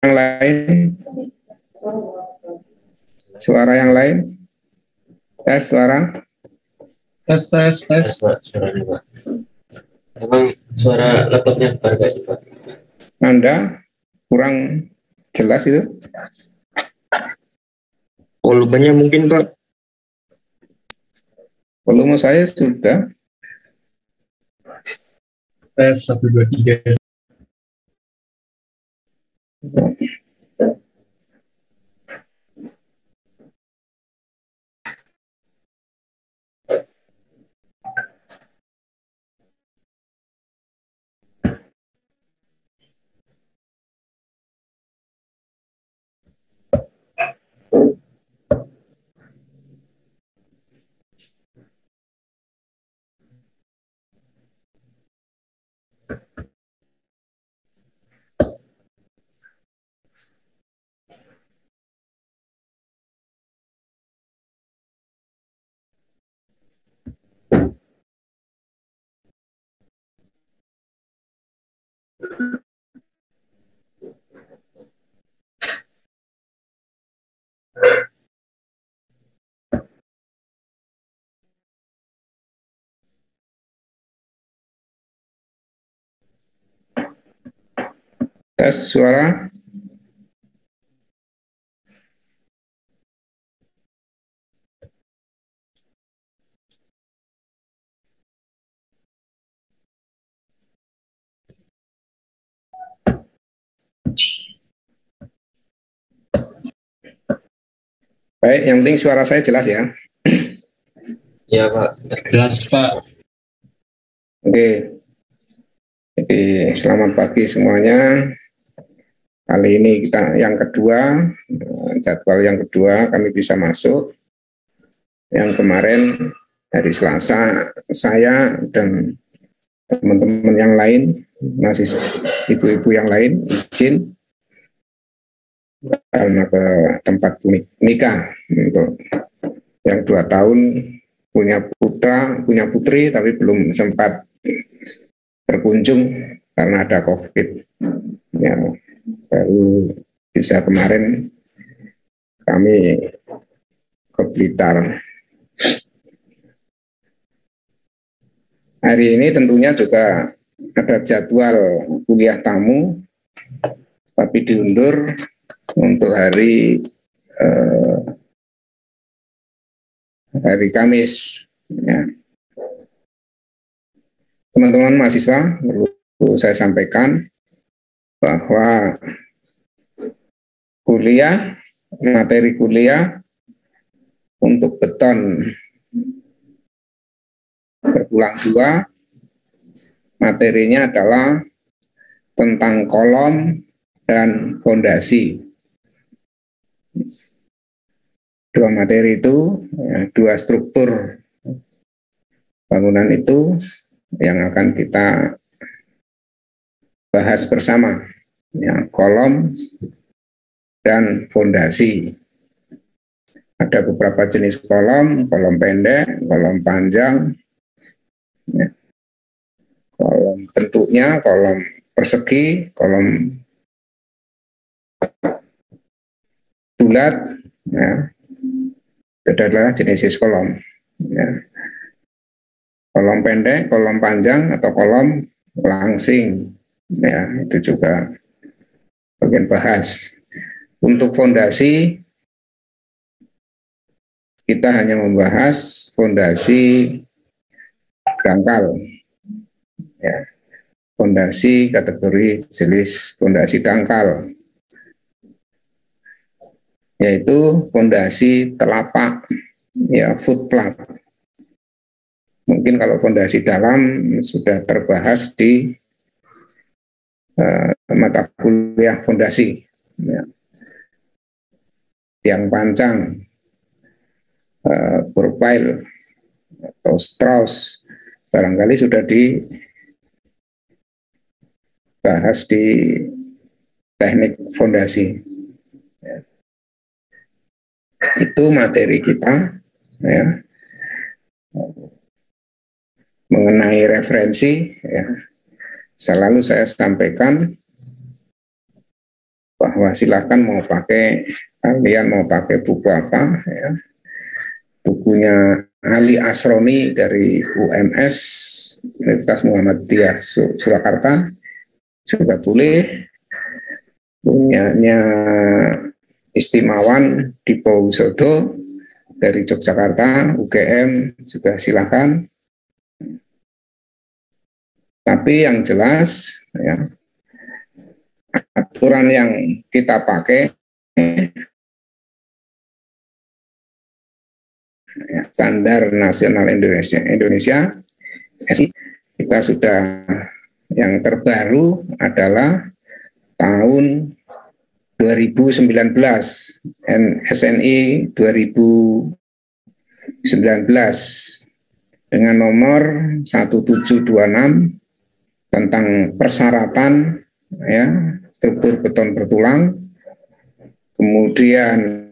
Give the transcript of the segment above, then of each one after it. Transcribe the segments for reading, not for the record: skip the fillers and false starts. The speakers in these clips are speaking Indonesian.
yang lain, suara yang lain, tes suara, tes. Pak, suaranya Pak. Emang suara laptopnya Barga itu Pak? Anda kurang jelas itu. Volumenya mungkin Pak. Volume saya sudah. Tes 1 2 3. Tes suara. Baik, yang penting suara saya jelas ya. Iya Pak. Jelas Pak. Oke. Jadi selamat pagi semuanya. Kali ini kita yang kedua, jadwal yang kedua kami bisa masuk. Yang kemarin hari Selasa saya dan teman-teman yang lain, masih ibu-ibu yang lain izin karena ke tempat nikah untuk yang 2 tahun punya putra, punya putri tapi belum sempat berkunjung karena ada COVID. Ya, baru bisa kemarin kami ke Blitar. Hari ini tentunya juga ada jadwal kuliah tamu, tapi diundur untuk hari Kamis. Ya. Teman-teman mahasiswa, perlu saya sampaikan bahwa materi kuliah untuk beton berpulang 2, materinya adalah tentang kolom dan fondasi. 2 materi itu, 2 struktur bangunan itu yang akan kita bahas bersama, ya, kolom dan fondasi. Ada beberapa jenis kolom pendek, kolom panjang, ya. Kolom bentuknya, kolom persegi, kolom bulat, ya. Itu adalah jenis kolom. Ya. Kolom pendek, kolom panjang, atau kolom langsing, ya, itu juga bagian bahas. Untuk fondasi, kita hanya membahas fondasi dangkal, ya, fondasi kategori jenis fondasi dangkal, yaitu fondasi telapak, ya, footplat. Mungkin kalau fondasi dalam sudah terbahas di mata kuliah fondasi, ya. Tiang pancang, profile atau Strauss barangkali sudah dibahas di teknik fondasi. Ya. Itu materi kita, ya, mengenai referensi, ya. Selalu saya sampaikan bahwa bahwa silakan kalian mau pakai buku apa ya, bukunya Ali Asroni dari UMS Universitas Muhammadiyah Surakarta juga boleh, punyanya Istimawan Dipo Wisodo dari Yogyakarta UGM juga silakan. Tapi yang jelas ya, aturan yang kita pakai ya, standar nasional Indonesia kita sudah, yang terbaru adalah tahun 2019 SNI 2019 dengan nomor 1726 tentang persyaratan ya struktur beton bertulang. Kemudian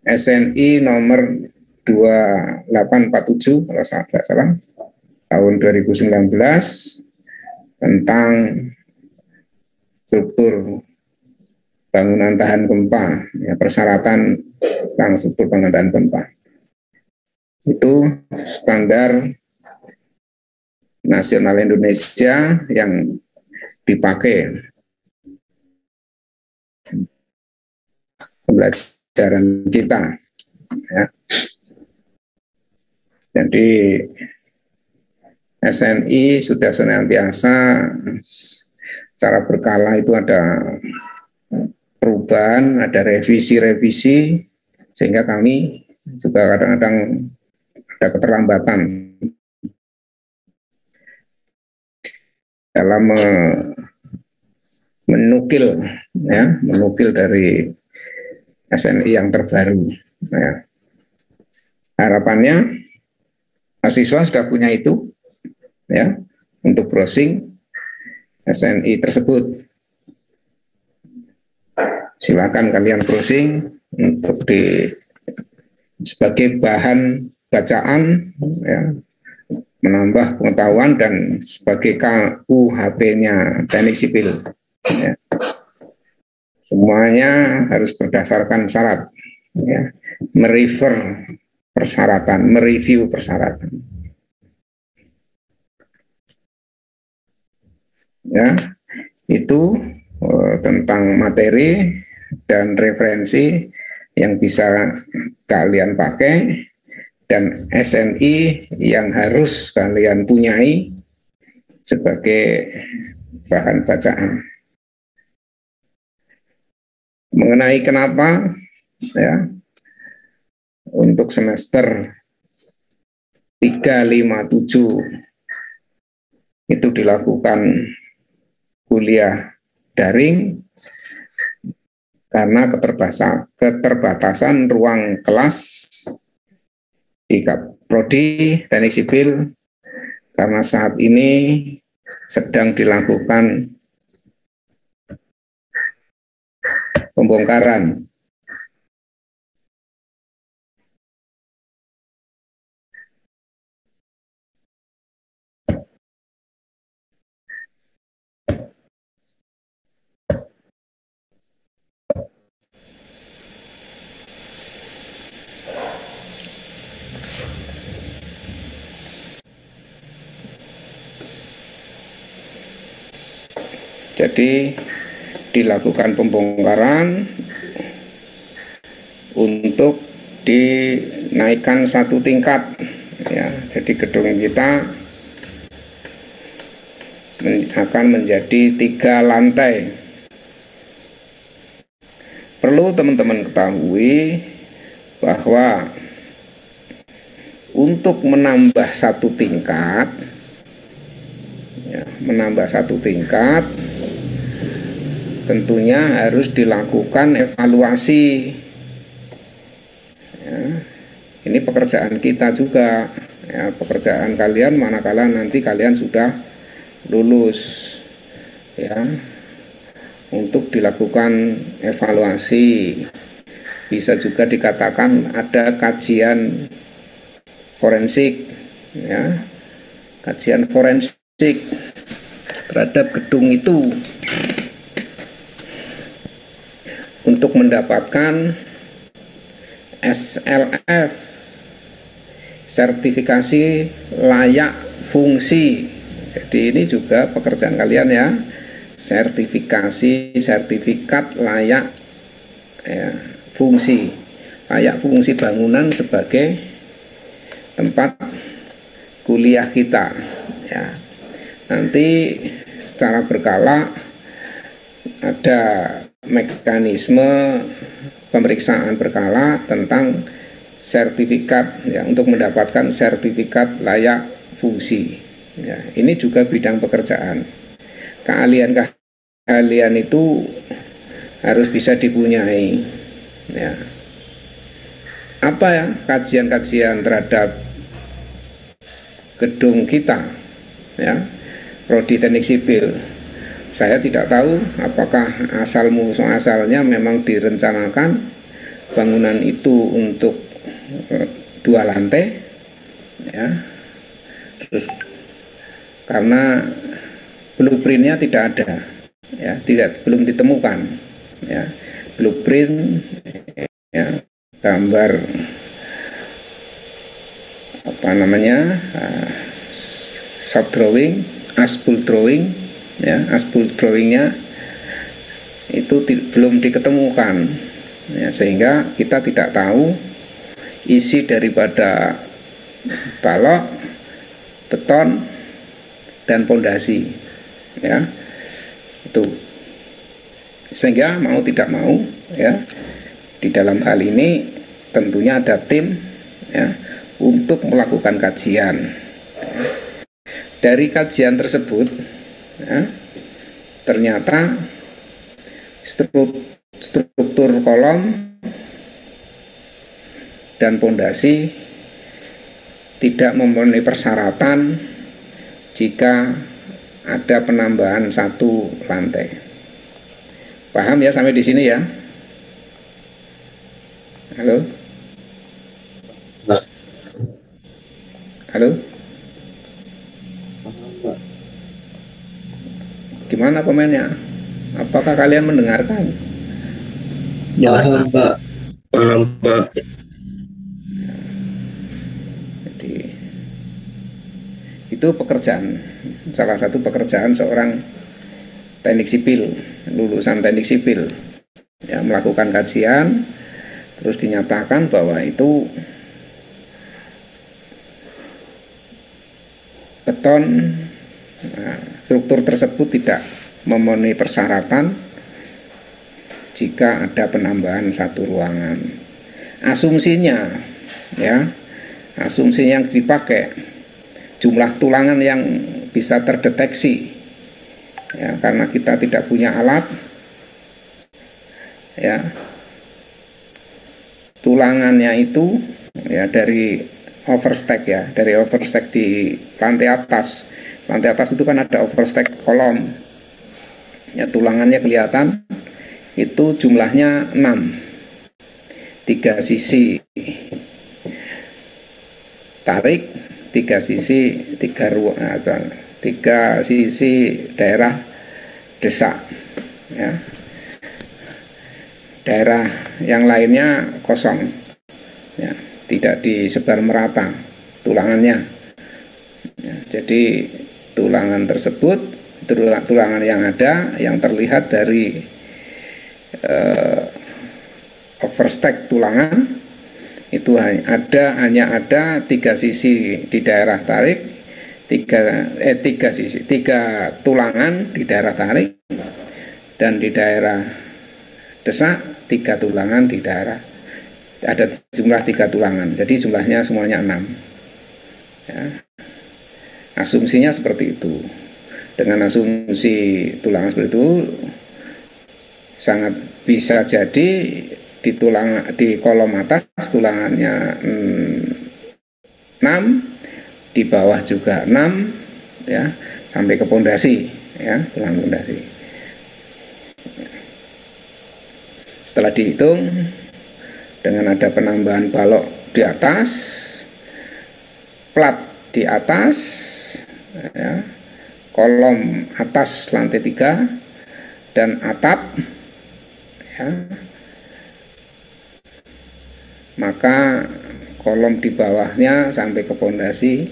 SNI nomor 2847 kalau tidak salah tahun 2019 tentang struktur bangunan tahan gempa, ya, persyaratan tentang struktur bangunan tahan gempa. Itu standar nasional Indonesia yang dipakai pembelajaran kita. Ya. Jadi SNI sudah senantiasa secara berkala itu ada perubahan, ada revisi-revisi, sehingga kami juga kadang-kadang ada keterlambatan dalam menukil dari SNI yang terbaru. Ya. Harapannya mahasiswa sudah punya itu, ya, untuk browsing SNI tersebut. Silakan kalian browsing untuk sebagai bahan bacaan, ya, menambah pengetahuan dan sebagai KUHP-nya teknik sipil. Ya. Semuanya harus berdasarkan syarat, ya, merefer persyaratan, mereview persyaratan. Ya, itu tentang materi dan referensi yang bisa kalian pakai dan SNI yang harus kalian punyai sebagai bahan bacaan. Mengenai kenapa, ya, untuk semester 357 itu dilakukan kuliah daring karena keterbatasan ruang kelas di Prodi Teknik Sipil, karena saat ini sedang dilakukan pembongkaran. Jadi dilakukan pembongkaran untuk dinaikkan satu tingkat, ya. Jadi gedung kita akan menjadi 3 lantai. Perlu teman-teman ketahui bahwa untuk menambah satu tingkat, ya, tentunya harus dilakukan evaluasi. Ya, ini pekerjaan kita juga, ya, pekerjaan kalian manakala nanti kalian sudah lulus, ya, untuk dilakukan evaluasi. Bisa juga dikatakan ada kajian forensik, ya, kajian forensik terhadap gedung itu. untuk mendapatkan SLF, sertifikasi layak fungsi. Jadi ini juga pekerjaan kalian ya, sertifikat layak ya, fungsi, layak fungsi bangunan sebagai tempat kuliah kita ya. Nanti secara berkala ada mekanisme pemeriksaan berkala tentang sertifikat ya, untuk mendapatkan sertifikat layak fungsi ya. Ini juga bidang pekerjaan. Keahlian itu harus bisa dipunyai ya. Apa ya kajian-kajian terhadap gedung kita ya, prodi teknik sipil, saya tidak tahu apakah asal-muasalnya memang direncanakan bangunan itu untuk 2 lantai ya, terus karena blueprintnya tidak ada ya, belum ditemukan ya, blueprint ya, gambar apa namanya, shop drawing, aspul drawing ya, aspul drawingnya itu belum diketemukan ya, sehingga kita tidak tahu isi daripada balok, beton, dan pondasi ya, itu. Sehingga mau tidak mau ya, di dalam hal ini tentunya ada tim ya untuk melakukan kajian. Dari kajian tersebut ya, ternyata struktur kolom dan pondasi tidak memenuhi persyaratan jika ada penambahan 1 lantai. Paham ya sampai di sini ya? Halo? Halo? Gimana komennya? Apakah kalian mendengarkan? Ya, Pak. Paham, Pak. Itu pekerjaan, salah satu pekerjaan seorang teknik sipil, lulusan teknik sipil ya, melakukan kajian terus dinyatakan bahwa itu beton, nah, struktur tersebut tidak memenuhi persyaratan jika ada penambahan 1 ruangan. Asumsinya ya, asumsi yang dipakai jumlah tulangan yang bisa terdeteksi ya, karena kita tidak punya alat ya, tulangannya itu ya dari overstack ya, dari overstack di lantai atas. Lantai atas itu kan ada overstack kolom ya, tulangannya kelihatan itu jumlahnya 6, 3 sisi tarik, 3 sisi, 3 ruang atau 3 sisi daerah desak ya. Daerah yang lainnya kosong ya, tidak disebar merata tulangannya ya. Jadi tulangan tersebut, tulangan yang ada yang terlihat dari overstack tulangan itu hanya ada 3 sisi di daerah tarik, 3 tulangan di daerah tarik, dan di daerah desak 3 tulangan di daerah, ada jumlah 3 tulangan, jadi jumlahnya semuanya 6 ya. Asumsinya seperti itu. Dengan asumsi tulangan seperti itu sangat bisa jadi di kolom atas tulangannya 6, di bawah juga 6 ya, sampai ke pondasi ya, tulang pondasi. Setelah dihitung dengan ada penambahan balok di atas, plat di atas ya, kolom atas lantai 3 dan atap ya, maka kolom di bawahnya sampai ke pondasi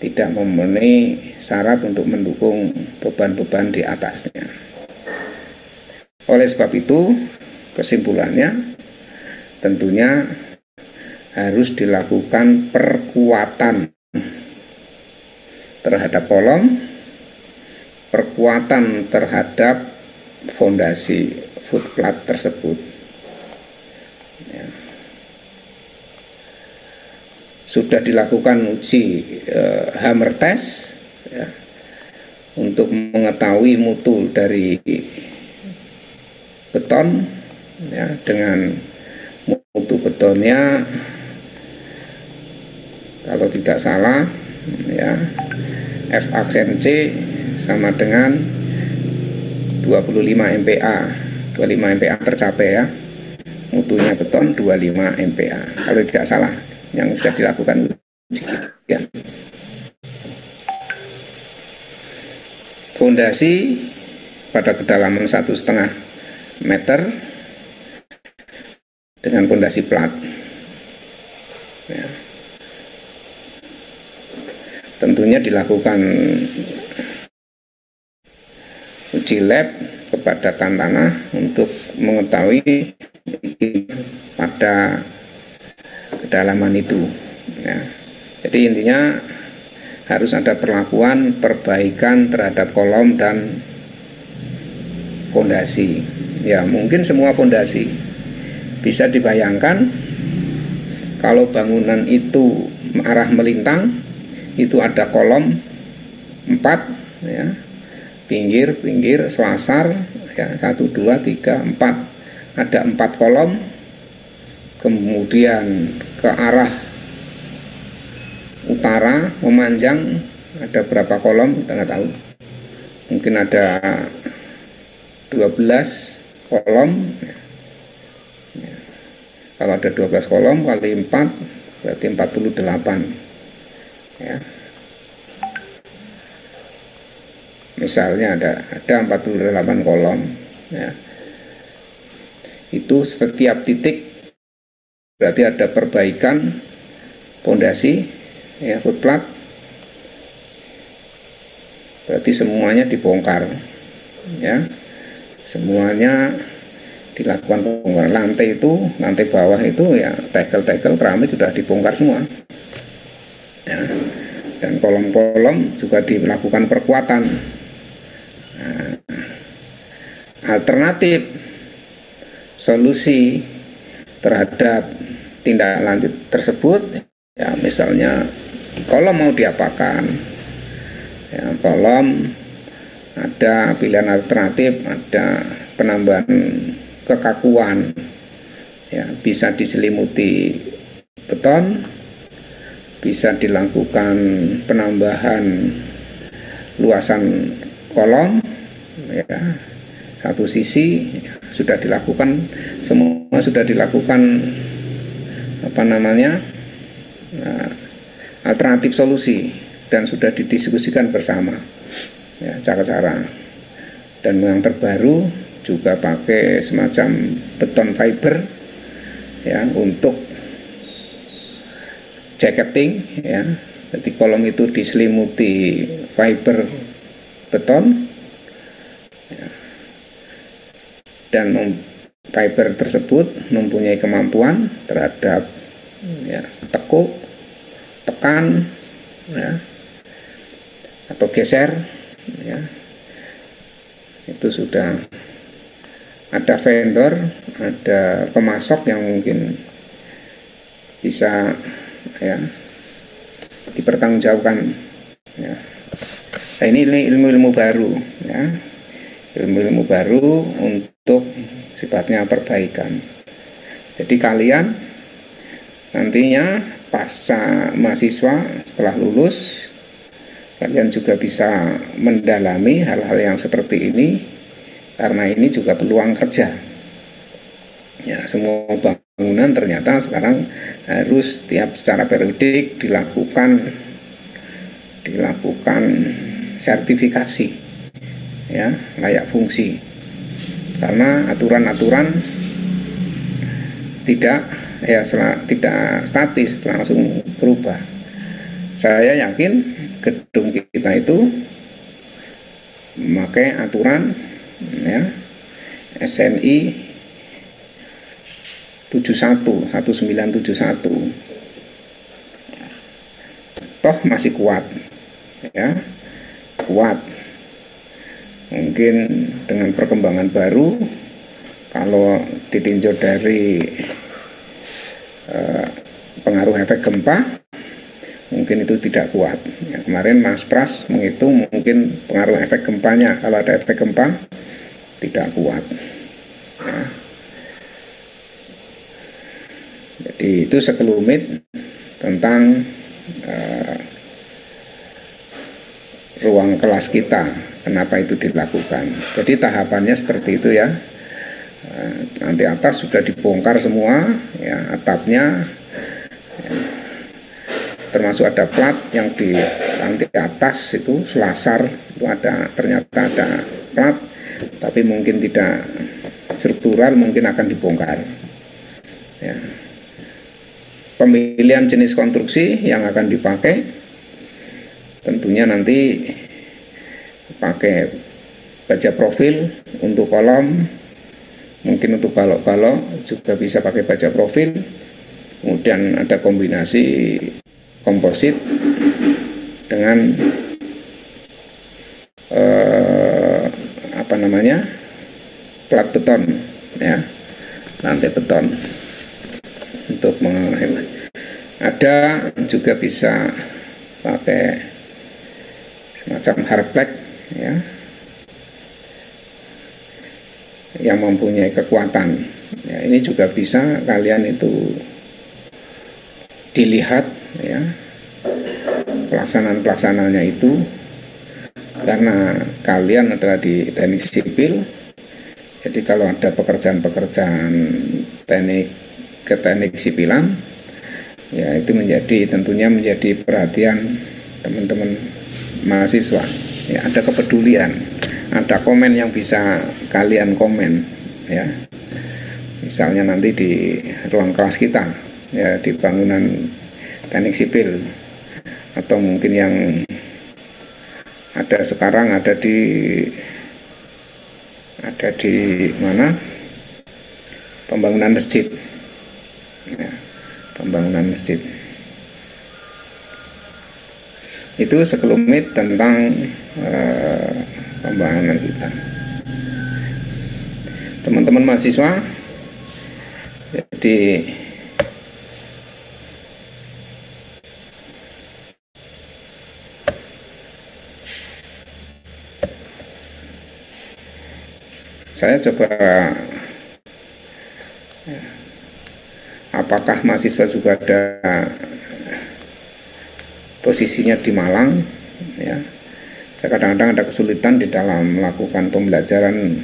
tidak memenuhi syarat untuk mendukung beban-beban di atasnya. Oleh sebab itu, kesimpulannya tentunya harus dilakukan perkuatan terhadap kolom, perkuatan terhadap fondasi footplat tersebut. Ya. Sudah dilakukan uji hammer test ya, untuk mengetahui mutu dari beton ya, dengan mutu betonnya kalau tidak salah ya, F aksen C sama dengan 25 MPa. 25 MPa tercapai ya, mutunya beton 25 MPa kalau tidak salah yang sudah dilakukan uji ya. Fondasi pada kedalaman 1,5 meter dengan fondasi plat ya. Tentunya dilakukan uji lab kepadatan tanah untuk mengetahui pada kedalaman itu ya. Jadi intinya harus ada perlakuan perbaikan terhadap kolom dan fondasi ya. Mungkin semua fondasi bisa dibayangkan kalau bangunan itu arah melintang, itu ada kolom 4 ya, pinggir, selasar ya, 1, 2, 3, 4, ada 4 kolom. Kemudian ke arah utara memanjang ada berapa kolom kita nggak tahu, mungkin ada 12 kolom ya. Kalau ada 12 kolom kali 4 berarti 48 ya. Misalnya ada 48 kolom ya. Itu setiap titik berarti ada perbaikan pondasi ya, footplat. Berarti semuanya dibongkar ya. Semuanya dilakukan pembongkaran. Lantai itu, lantai bawah itu ya, tegel-tegel keramik sudah dibongkar semua ya. Dan kolom-kolom juga dilakukan perkuatan. Nah, alternatif solusi terhadap tindak lanjut tersebut ya, misalnya kolom mau diapakan ya, kolom ada pilihan alternatif, ada penambahan kekakuan ya, bisa diselimuti beton, bisa dilakukan penambahan luasan kolom ya, satu sisi ya, sudah dilakukan, semua sudah dilakukan apa namanya alternatif solusi dan sudah didiskusikan bersama ya, cara-cara. Dan yang terbaru juga pakai semacam beton fiber ya untuk jacketing ya. Jadi kolom itu diselimuti fiber beton ya. Dan fiber tersebut mempunyai kemampuan terhadap ya, tekuk, tekan ya, atau geser ya. Itu sudah ada vendor, ada pemasok yang mungkin bisa ya dipertanggungjawabkan ya. Nah, ini ilmu-ilmu baru ya, ilmu-ilmu baru untuk sifatnya perbaikan. Jadi kalian nantinya pasca mahasiswa setelah lulus, kalian juga bisa mendalami hal-hal yang seperti ini, karena ini juga peluang kerja ya. Semua bangunan ternyata sekarang harus secara periodik dilakukan sertifikasi ya, layak fungsi, karena aturan-aturan tidak ya tidak statis, langsung berubah. Saya yakin gedung kita itu memakai aturan ya SNI 1971 toh masih kuat ya, kuat. Mungkin dengan perkembangan baru kalau ditinjau dari pengaruh efek gempa mungkin itu tidak kuat ya, kemarin Mas Pras menghitung mungkin pengaruh efek gempanya, kalau ada efek gempa tidak kuat ya. Jadi itu sekelumit tentang ruang kelas kita, kenapa itu dilakukan. Jadi tahapannya seperti itu ya. Nanti atas sudah dibongkar semua ya, atapnya ya, termasuk ada plat yang di lantai atas itu selasar itu ternyata ada plat, tapi mungkin tidak struktural, mungkin akan dibongkar ya. Pemilihan jenis konstruksi yang akan dipakai tentunya nanti pakai baja profil untuk kolom, mungkin untuk balok-balok juga bisa pakai baja profil. Kemudian ada kombinasi komposit dengan plat beton ya, lantai beton untuk menghemat. Ada juga bisa pakai semacam hardplex ya, yang mempunyai kekuatan ya, ini juga bisa kalian itu dilihat ya pelaksananya itu, karena kalian adalah di teknik sipil. Jadi kalau ada pekerjaan ke teknik sipilan ya, itu tentunya menjadi perhatian teman-teman mahasiswa ya, ada kepedulian, ada komen yang bisa kalian komen ya, misalnya nanti di ruang kelas kita ya, di bangunan teknik sipil, atau mungkin yang ada sekarang ada di mana, pembangunan masjid ya, pembangunan masjid. Itu sekelumit tentang pembangunan kita. Teman-teman mahasiswa, jadi saya coba, apakah mahasiswa juga ada posisinya di Malang ya. Kadang-kadang ada kesulitan di dalam melakukan pembelajaran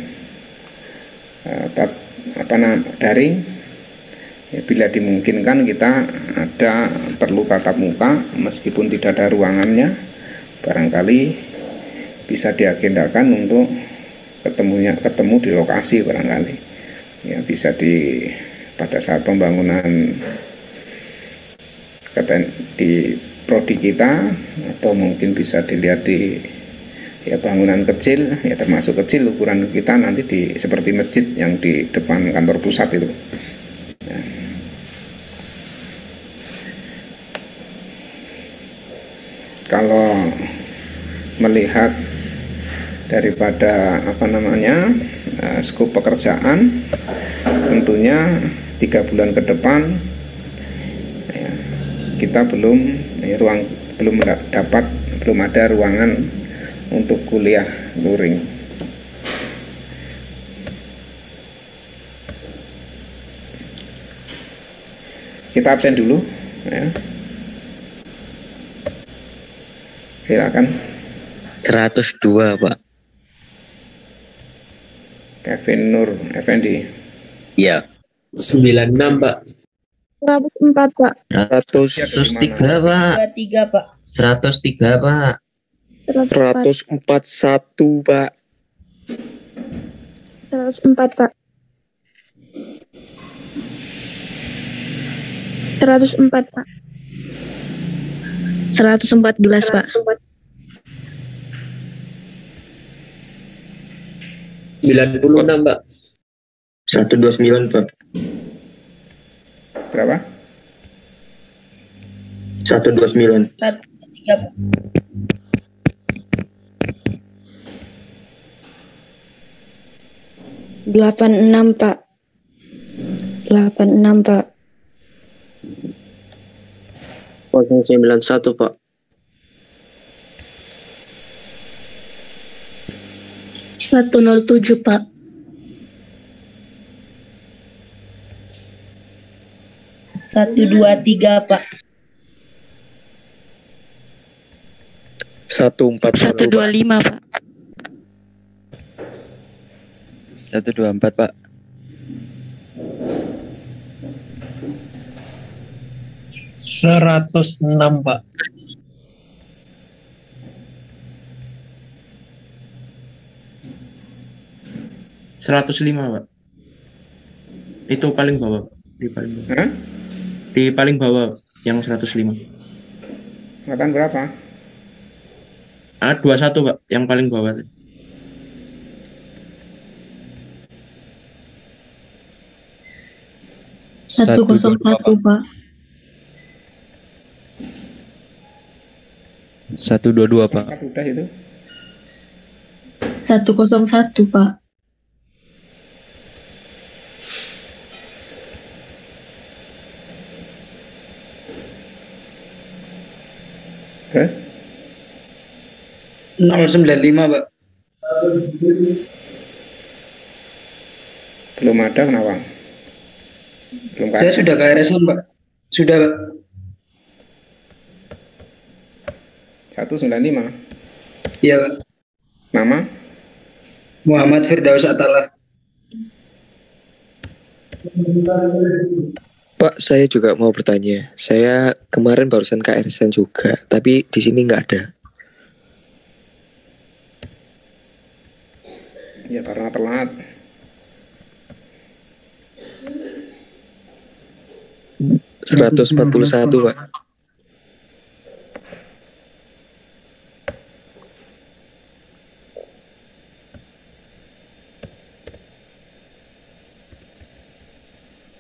daring ya, bila dimungkinkan kita perlu tatap muka meskipun tidak ada ruangannya, barangkali bisa diagendakan untuk ketemu di lokasi, barangkali ya, bisa pada saat pembangunan di prodi kita, atau mungkin bisa dilihat di ya bangunan kecil ya, termasuk kecil ukuran kita nanti seperti masjid yang di depan kantor pusat itu ya. Kalau melihat daripada skop pekerjaan, tentunya 3 bulan ke depan ya, kita belum ada ruangan untuk kuliah luring. Kita absen dulu ya. Silakan. 102 Pak. Kevin Nur Effendi. Iya. 96 Pak. 104 Pak. 103 Pak. 23 Pak. 103 Pak. 141 Pak. 104 Pak. 104 Pak. 114 Pak. 96 Pak. 129 Pak. Berapa? 129. 103 Pak. 86 Pak. 86 Pak. 091 Pak. 107 Pak. 123 Pak. 141 Pak. 125 Pak. 124 Pak. 106 Pak. 105 Pak. Itu paling bawah. Di paling bawah. Hah? Di paling bawah yang 105. Angkatan berapa? 21 Pak, yang paling bawah. 101 Pak. 122 Pak. Angkat udah itu. 101 Pak. Terus? 095 Pak. Belum ada kenapa? Belum Saya ada. sudah KRS-an Pak. Sudah Pak. 195. Iya Pak. Nama? Muhammad Firdaus Atalah. Pak, saya juga mau bertanya. Saya kemarin barusan KRS-an juga, tapi di sini nggak ada. Ya karena telat. ...141 Pak.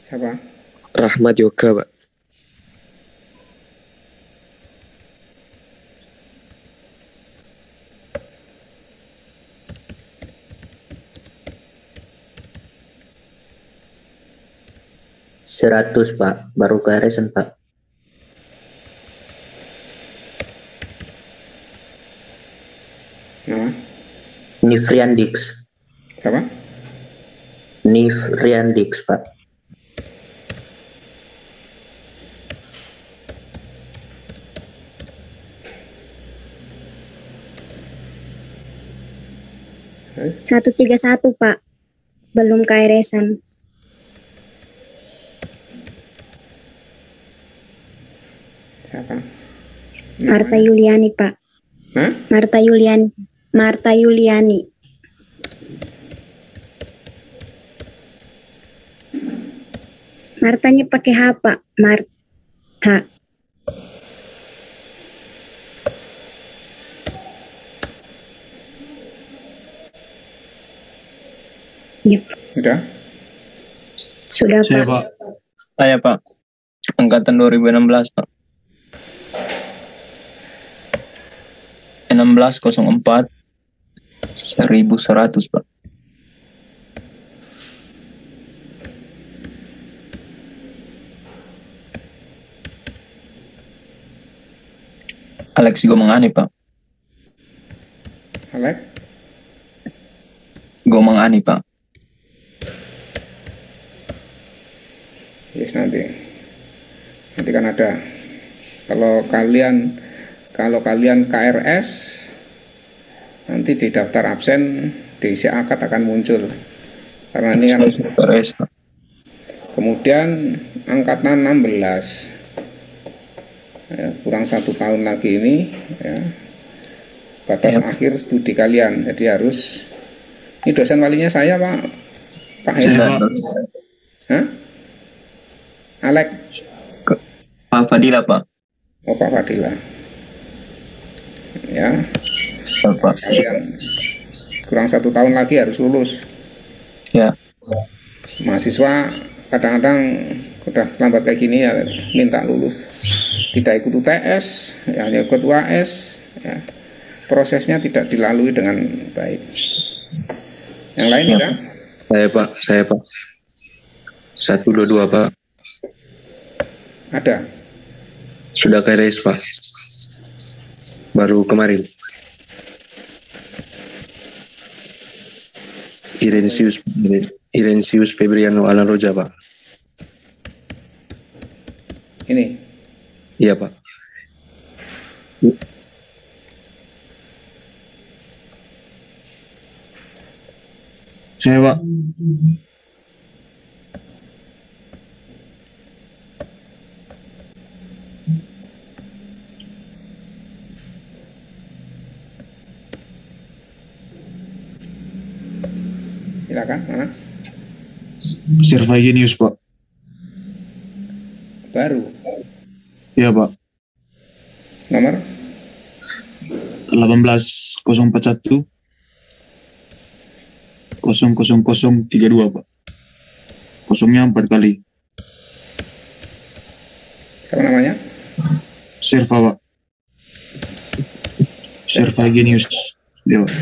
Siapa? Rahmat Yoga Pak. Seratus Pak, baru KRS-an Pak. Nama? Nifriandix. Siapa? Nifriandix Pak. Terus? 131 Pak. Belum KRS-an. Siapa? Marta Yuliani Pak. Hah? Marta Yuliani. Marta Yuliani. Martanya pakai H Pak. Marta. Yep. Udah? Sudah Saya Pak. Pak. Saya Pak. Angkatan 2016 Pak. 1604 1100 Pak. Alex Gomangani Pak. Alek? Gomangani Pak. Yes, nanti kan ada. Kalau kalian KRS, nanti di daftar absen diisi akad akan muncul. Karena ini kan KRS Pak. kemudian angkatan 16, ya, kurang 1 tahun lagi ini, ya, batas akhir studi kalian. Jadi harus, ini dosen walinya saya Pak Saya Hendra. Pak. Hah? Alek? Pak Fadila, Pak. Oh, Pak Fadila. Ya, Pak. kalian kurang 1 tahun lagi harus lulus. Ya. Mahasiswa kadang-kadang udah terlambat kayak gini ya minta lulus. Tidak ikut UTS, ya, hanya ikut UAS. Ya. Prosesnya tidak dilalui dengan baik. Yang lain ya? Saya Pak. 122 Pak. Ada. Sudah KRS Pak. Baru kemarin. Irensius Febriano Alan Roja Pak. Ini. Iya Pak. Saya, Pak. Silakan, mana? Serva Genius, Pak. Baru. Iya, Pak. Nomor 18041 00032, Pak. Kosongnya 4 kali. Siapa namanya? Serva, Pak. Serva Genius. Iya, Pak.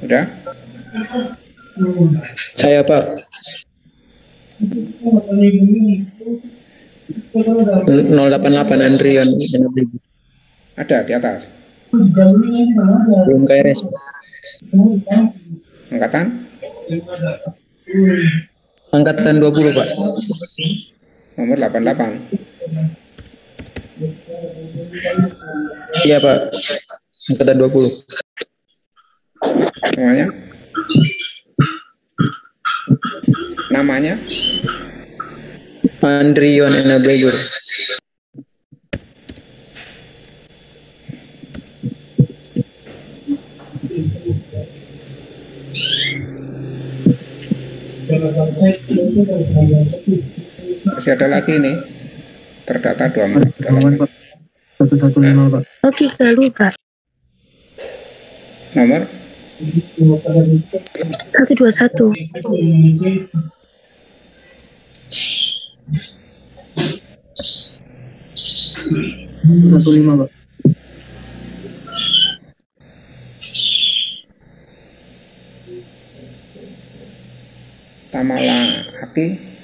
Udah? Saya Pak. 088 Andrian. Ada di atas. Belum KRS. Angkatan? Angkatan 20 Pak. Nomor 88. Iya Pak. Angkatan 20. Namanya? Namanya? Andrian Enablegur. Masih ada lagi nih. Terdata 24. 115, Pak. Oke, lupa. Nomor 121. 15, Pak. Tamala Aki.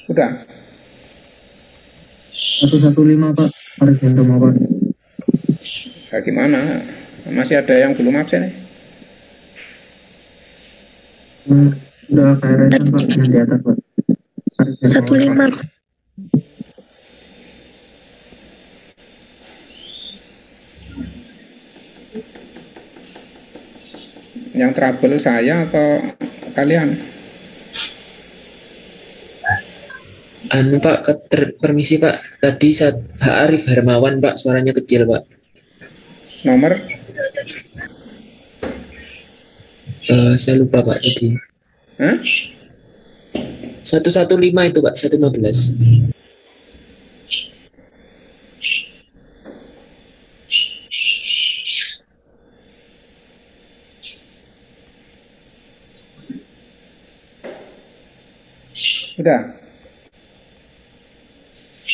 Udah. 115, Pak. Argento, Pak. Bagaimana? Masih ada yang belum absen nih? Udah KRS, Pak. Yang di atas, Pak. 15. Yang trouble saya atau kalian? Anu Pak, permisi Pak. Tadi Pak Arif Hermawan Pak, suaranya kecil Pak. Nomor? Saya lupa Pak tadi. Hah? 115 itu Pak, 115. Udah.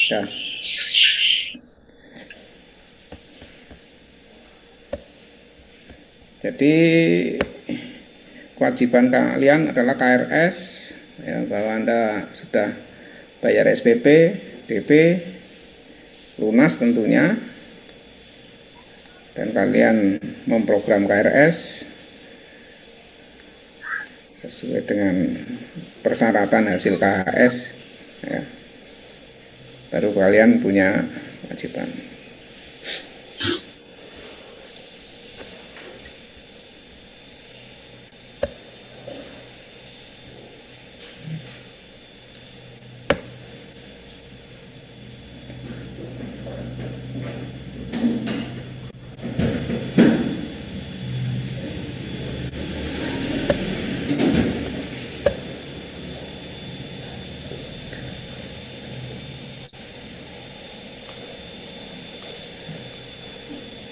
Udah. Jadi kewajiban kalian adalah KRS, ya, bahwa Anda sudah bayar SPP, DP, lunas tentunya, dan kalian memprogram KRS sesuai dengan persyaratan hasil KHS, ya, baru kalian punya kewajiban.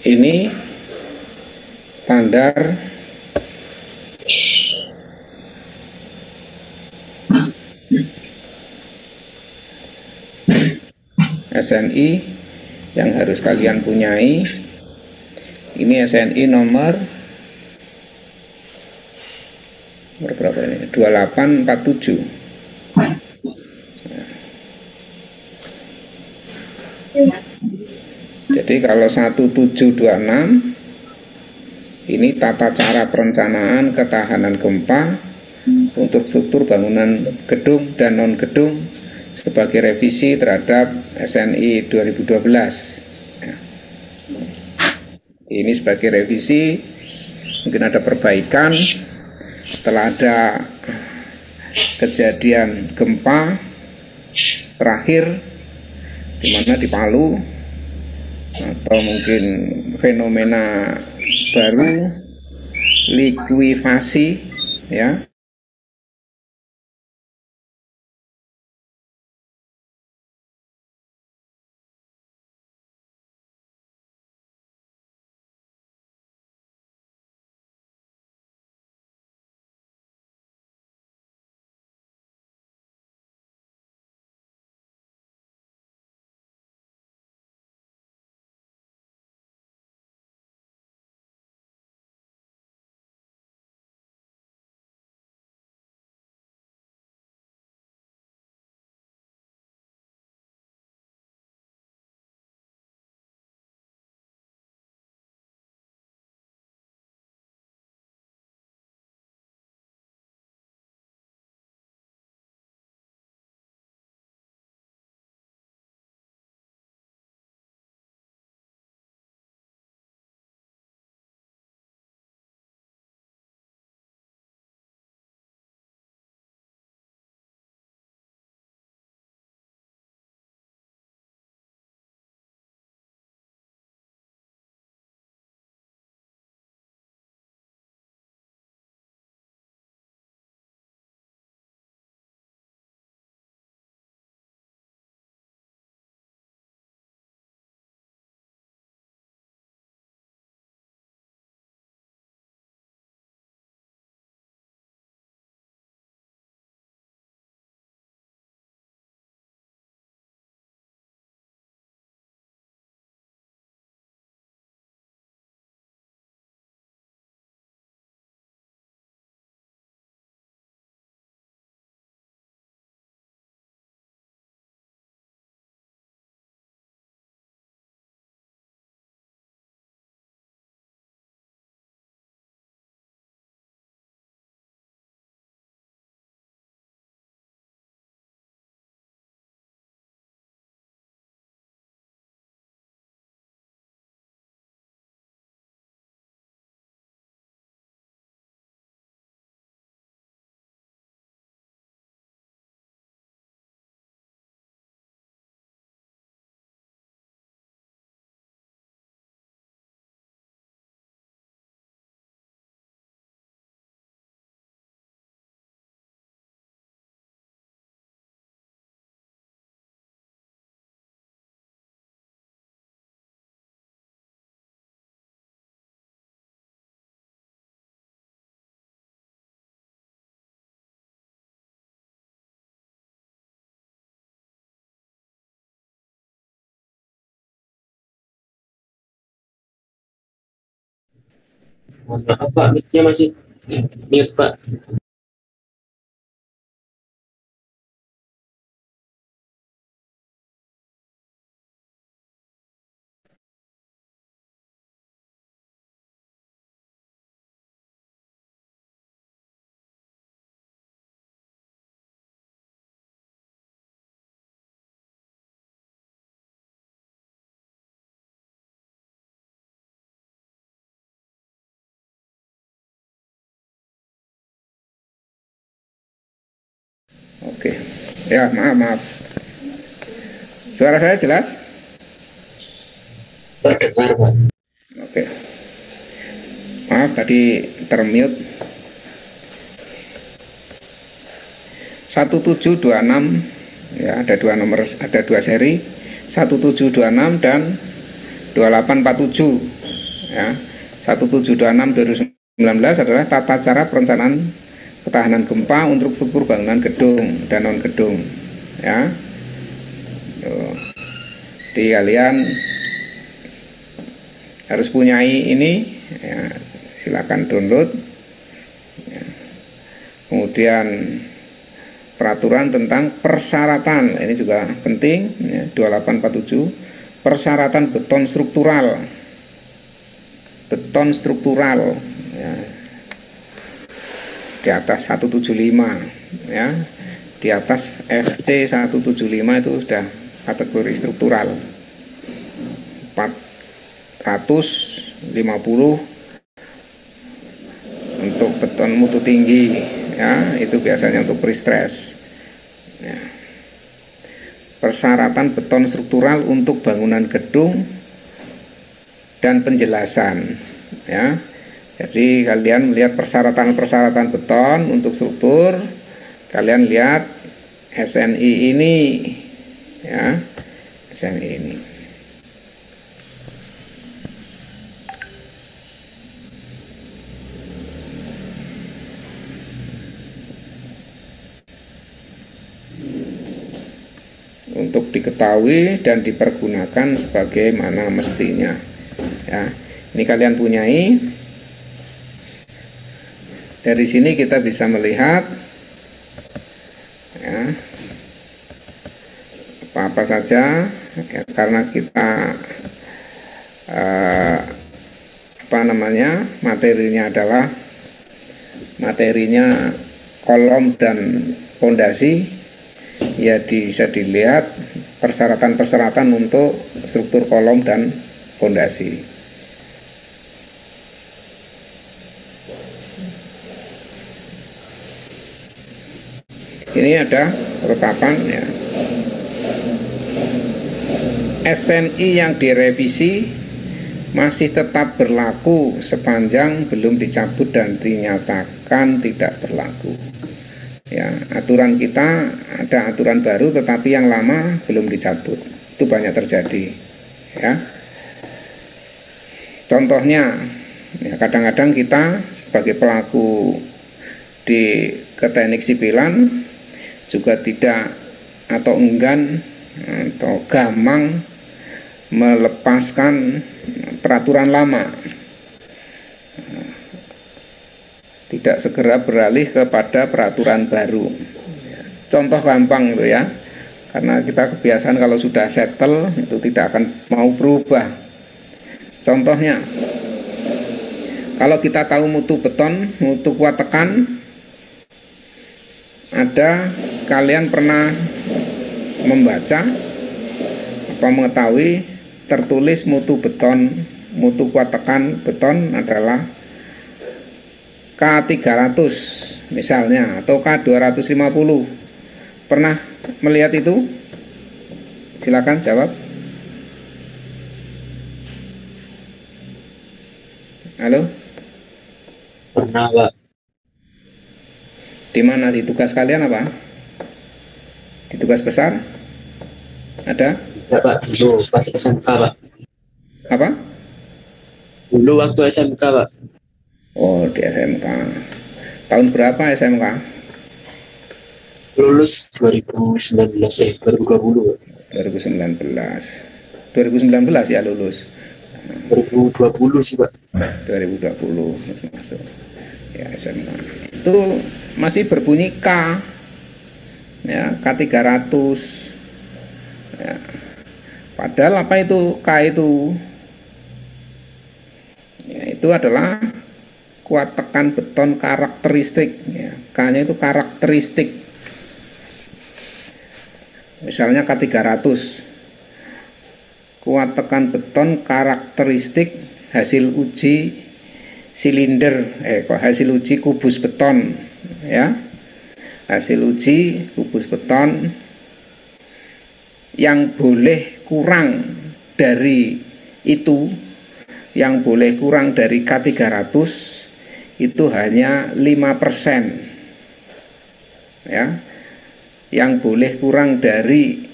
ini standar SNI yang harus kalian punyai. Ini SNI nomor berapa ini? 2847. Jadi kalau 1726 ini tata cara perencanaan ketahanan gempa untuk struktur bangunan gedung dan non gedung sebagai revisi terhadap SNI 2012. Ya. Ini sebagai revisi, mungkin ada perbaikan setelah ada kejadian gempa terakhir di mana di Palu, atau mungkin fenomena baru likuifasi, ya. Mohon maaf Pak, mic-nya masih mute Pak. Oke, ya maaf. Suara saya jelas? Terdengar Pak. Oke. Maaf tadi termute. 1726 ya, ada dua nomor, ada dua seri, 1726 dan 2847. ya. 1726 2019 adalah tata cara perencanaan ketahanan gempa untuk struktur bangunan gedung dan non gedung, ya. Tuh. Jadi kalian harus punyai ini, ya. Silakan download, ya. Kemudian peraturan tentang persyaratan, ini juga penting, ya. 2847 persyaratan beton struktural, ya. Di atas 175, ya. Di atas FC 175 itu sudah kategori struktural. 450 untuk beton mutu tinggi, ya, itu biasanya untuk pre-stress, ya. Persyaratan beton struktural untuk bangunan gedung dan penjelasan, ya. Jadi kalian melihat persyaratan beton untuk struktur, kalian lihat SNI ini, ya, SNI ini. Untuk diketahui dan dipergunakan sebagaimana mestinya, ya. Ini kalian punyai. Dari sini kita bisa melihat, ya, apa-apa saja, ya, karena kita materinya kolom dan fondasi, ya, bisa dilihat persyaratan untuk struktur kolom dan fondasi. Ini ada rekapan, ya. SNI yang direvisi masih tetap berlaku sepanjang belum dicabut dan dinyatakan tidak berlaku. Ya, aturan kita ada aturan baru tetapi yang lama belum dicabut. Itu banyak terjadi, ya. Contohnya, ya, kadang-kadang kita sebagai pelaku di keteknik sipilan juga tidak atau enggan atau gampang melepaskan peraturan lama, tidak segera beralih kepada peraturan baru. Contoh gampang itu, ya, karena kita kebiasaan kalau sudah settle itu tidak akan mau berubah. Contohnya, kalau kita tahu mutu beton, mutu kuat tekan, ada kalian pernah membaca apa mengetahui tertulis mutu beton, mutu kuat tekan beton adalah K300 misalnya atau K250. Pernah melihat itu? Silakan jawab. Halo? Pernah, Pak. Di mana di tugas kalian apa? Di tugas besar? Ada? Ya, Pak, dulu pas SMK, Pak. Apa? Dulu waktu SMK, Pak. Oh, di SMK. Tahun berapa SMK? Lulus 2019, 2020. 2019. 2019 ya lulus. 2020 sih, Pak. 2020 masuk. Ya, SMK. Itu masih berbunyi K, ya, K300, ya. Padahal apa itu K itu? Ya, itu adalah kuat tekan beton karakteristik, ya. K-nya itu karakteristik. Misalnya K300, kuat tekan beton karakteristik hasil uji silinder, hasil uji kubus beton, ya, hasil uji kubus beton yang boleh kurang dari itu, yang boleh kurang dari K300 itu hanya 5%, ya, yang boleh kurang dari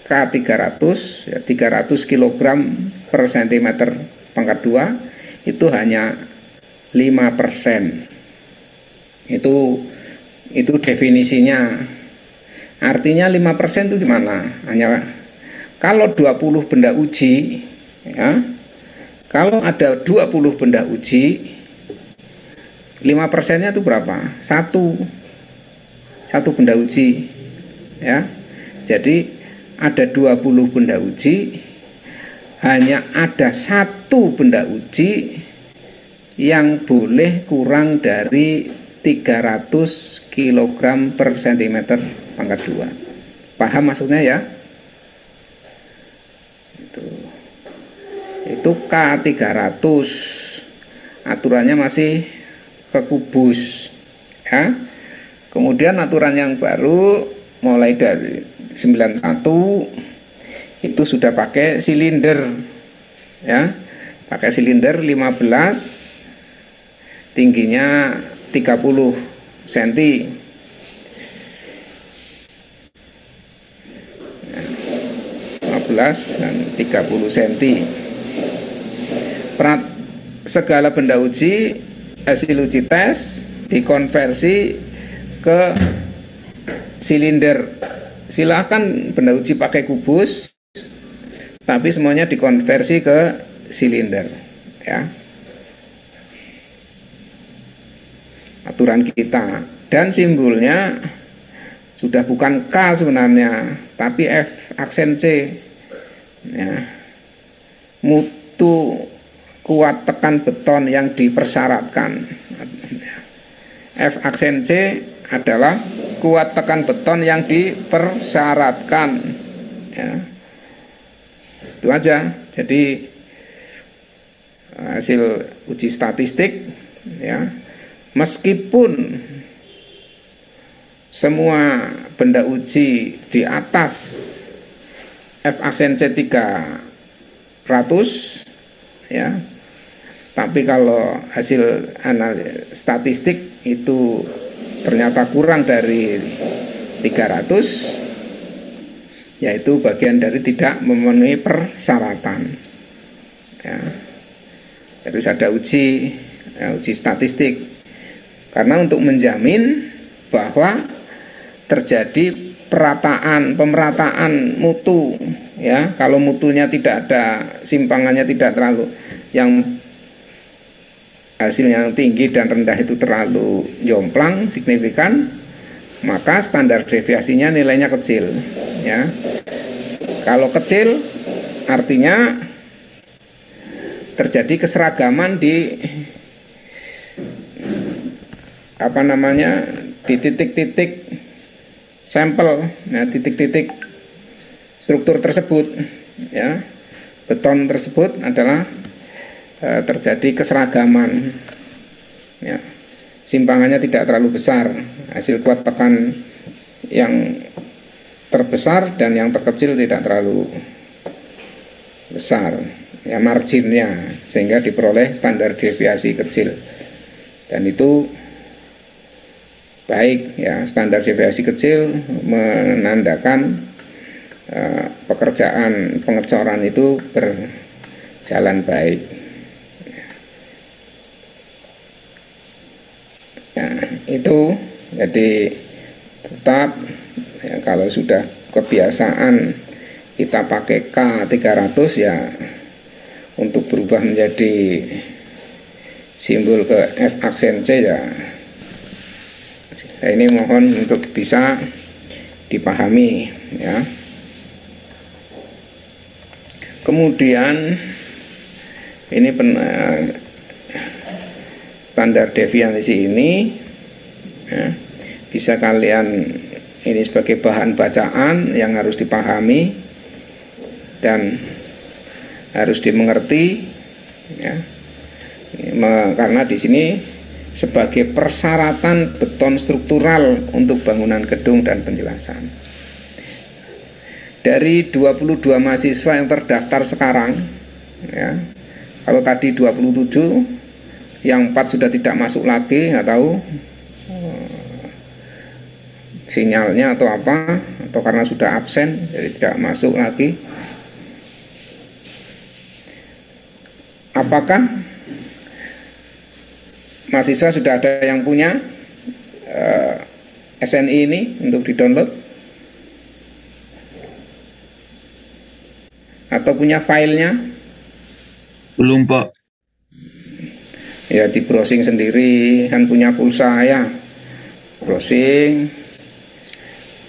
K300 ya 300 kg per cm pangkat 2 itu hanya 5%. Itu definisinya. Artinya 5% itu gimana? Hanya kalau 20 benda uji, ya, kalau ada 20 benda uji, 5%-nya itu berapa? Satu benda uji, ya. Jadi ada 20 benda uji, hanya ada satu benda uji yang boleh kurang dari 300 kg per cm pangkat 2. Paham maksudnya ya? Itu K300, aturannya masih ke kubus, ya. Kemudian aturan yang baru mulai dari 91 itu sudah pakai silinder, ya, pakai silinder 15, tingginya 30 cm, 15 dan 30 cm. Segala benda uji, hasil uji tes dikonversi ke silinder. Silahkan benda uji pakai kubus, tapi semuanya dikonversi ke silinder, ya. Aturan kita, dan simbolnya sudah bukan K sebenarnya, tapi F aksen C, ya. Mutu kuat tekan beton yang dipersyaratkan. F aksen C adalah kuat tekan beton yang dipersyaratkan, ya. Itu aja. Jadi hasil uji statistik, ya, meskipun semua benda uji di atas F aksen C 300, ya, tapi kalau hasil analisis statistik itu ternyata kurang dari 300, yaitu bagian dari tidak memenuhi persyaratan, ya. Harus ada uji, ya, uji statistik, karena untuk menjamin bahwa terjadi pemerataan mutu, ya. Kalau mutunya tidak ada, simpangannya tidak terlalu, yang hasilnya tinggi dan rendah itu terlalu jomplang signifikan, maka standar deviasinya nilainya kecil, ya. Kalau kecil artinya terjadi keseragaman di di titik-titik sampel, nah, titik-titik struktur tersebut, ya. Beton tersebut adalah terjadi keseragaman, ya. Simpangannya tidak terlalu besar, hasil kuat tekan yang terbesar dan yang terkecil tidak terlalu besar, ya, marginnya, sehingga diperoleh standar deviasi kecil, dan itu baik, ya. Standar deviasi kecil menandakan pekerjaan pengecoran itu berjalan baik. Nah, itu jadi tetap, ya, kalau sudah kebiasaan kita pakai K300, ya, untuk berubah menjadi simbol ke F aksen C, ya. Nah, ini mohon untuk bisa dipahami, ya. Kemudian ini standar deviasi ini, ya, bisa kalian ini sebagai bahan bacaan yang harus dipahami dan harus dimengerti, ya. Karena di sini sebagai persyaratan beton struktural untuk bangunan gedung dan penjelasan. Dari 22 mahasiswa yang terdaftar sekarang, ya, kalau tadi 27, yang 4 sudah tidak masuk lagi, nggak tahu sinyalnya atau apa, atau karena sudah absen jadi tidak masuk lagi. apakah mahasiswa sudah ada yang punya SNI ini untuk di-download? Atau punya filenya? Belum, Pak. Ya di browsing sendiri, kan punya pulsa ya. Browsing,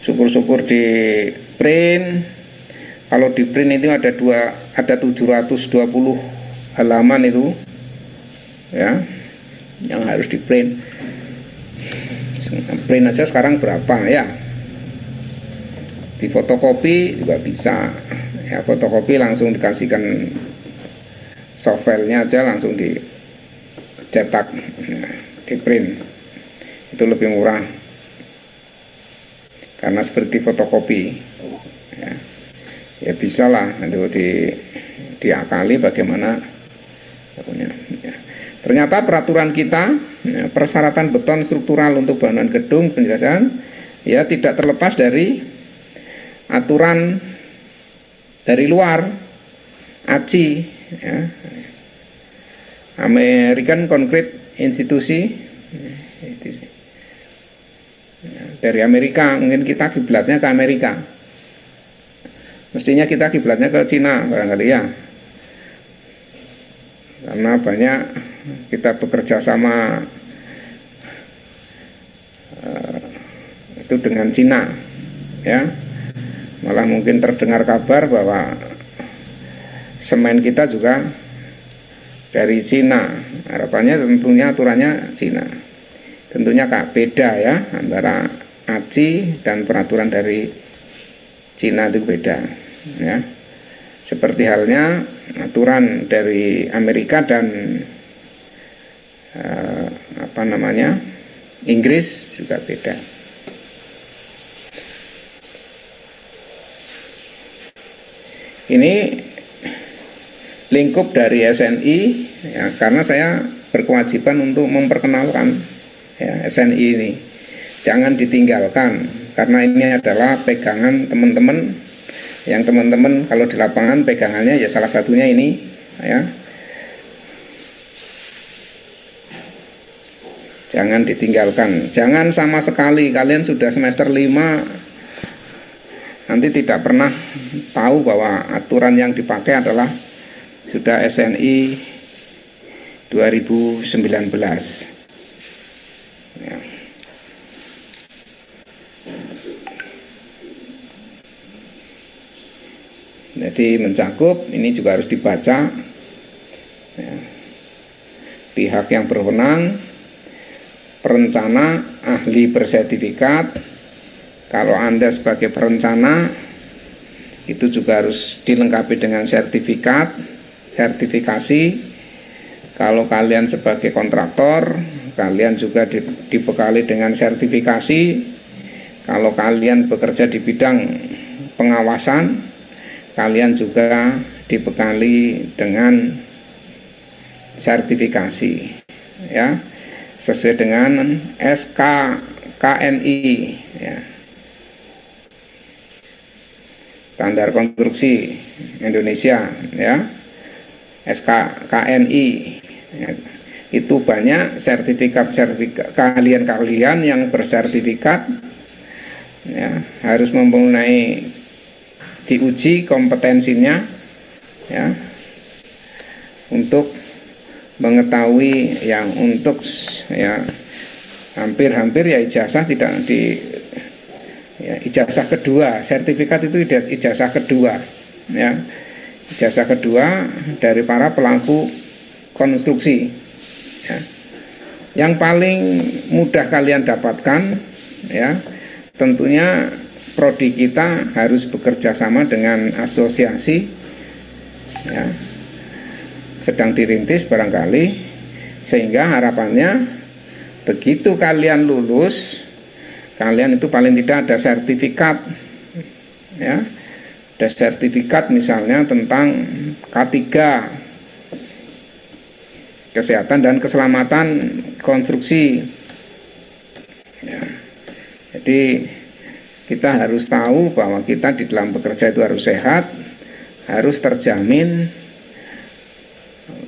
syukur-syukur di print. Kalau di print itu ada 720 halaman itu ya, yang harus di print. Print aja sekarang berapa ya? Di fotokopi juga bisa ya, fotokopi langsung dikasihkan softwarenya aja, langsung dicetak ya, di print. Itu lebih murah karena seperti fotokopi ya, ya bisa lah nanti diakali bagaimana ya. Ternyata peraturan kita ya, persyaratan beton struktural untuk bangunan gedung penjelasan ya tidak terlepas dari aturan dari luar, ACI ya, American Concrete Institusi ya, dari Amerika. Mungkin kita kiblatnya ke Amerika, mestinya kita kiblatnya ke Cina barangkali ya, karena banyak kita bekerja sama itu dengan Cina ya. Malah mungkin terdengar kabar bahwa semen kita juga dari Cina. Harapannya tentunya aturannya Cina. Tentunya beda ya antara ACI dan peraturan dari Cina itu beda ya. Seperti halnya aturan dari Amerika dan Inggris juga beda. Ini lingkup dari SNI ya, karena saya berkewajiban untuk memperkenalkan ya, SNI ini. Jangan ditinggalkan karena ini adalah pegangan teman-teman, yang teman-teman kalau di lapangan pegangannya ya salah satunya ini ya. Jangan ditinggalkan. Jangan sama sekali kalian sudah semester 5 nanti tidak pernah tahu bahwa aturan yang dipakai adalah sudah SNI 2019 ya. Jadi mencakup, ini juga harus dibaca ya. Pihak yang berwenang, perencana, ahli bersertifikat. Kalau Anda sebagai perencana itu juga harus dilengkapi dengan sertifikasi. Kalau kalian sebagai kontraktor, kalian juga dibekali dengan sertifikasi. Kalau kalian bekerja di bidang pengawasan, kalian juga dibekali dengan sertifikasi ya, sesuai dengan SKKNI ya, Standar Konstruksi Indonesia ya, SKKNI ya. Itu banyak sertifikat kalian yang bersertifikat ya, harus mempunyai diuji kompetensinya ya, untuk mengetahui yang untuk ya hampir ya ijazah tidak di ya, ijazah kedua, sertifikat itu ijazah kedua ya, ijazah kedua dari para pelaku konstruksi ya. Yang paling mudah kalian dapatkan ya, tentunya prodi kita harus bekerja sama dengan asosiasi ya, sedang dirintis barangkali, sehingga harapannya begitu kalian lulus, kalian itu paling tidak ada sertifikat ya, ada sertifikat misalnya tentang K3 kesehatan dan keselamatan konstruksi ya. Jadi kita harus tahu bahwa kita di dalam bekerja itu harus sehat, harus terjamin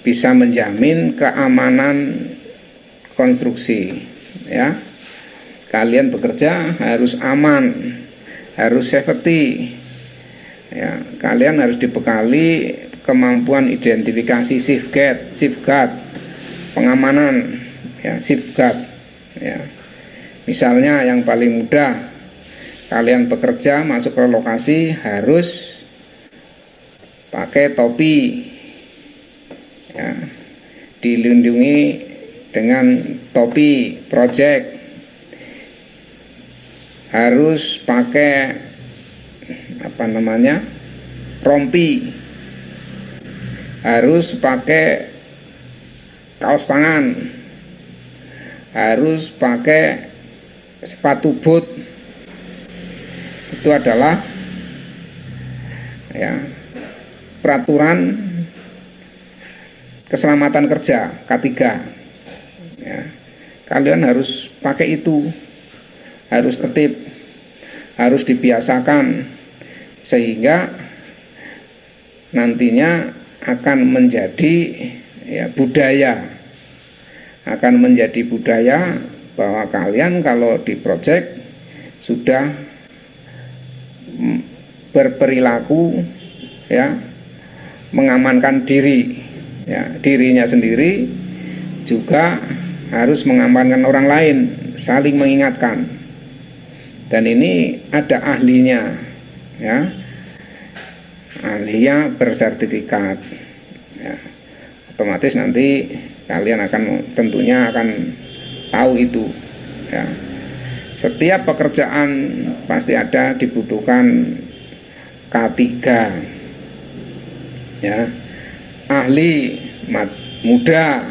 bisa menjamin keamanan konstruksi, ya. Kalian bekerja harus aman, harus safety, ya. Kalian harus dibekali kemampuan identifikasi safeguard, pengamanan, ya, safeguard, ya. Misalnya yang paling mudah, kalian bekerja masuk ke lokasi harus pakai topi, ya, dilindungi dengan topi project, harus pakai rompi, harus pakai kaos tangan, harus pakai sepatu boot. Itu adalah, ya, peraturan keselamatan kerja K3, ya. Kalian harus pakai itu, harus tertib, harus dibiasakan, sehingga nantinya akan menjadi, ya, budaya, akan menjadi budaya bahwa kalian kalau di project sudah berperilaku, ya, mengamankan diri, ya, dirinya sendiri, juga harus mengamankan orang lain, saling mengingatkan. Dan ini ada ahlinya, ya, ahlinya bersertifikat, ya. Otomatis nanti kalian tentunya akan tahu itu, ya. Setiap pekerjaan pasti ada dibutuhkan K3, ya, ahli muda,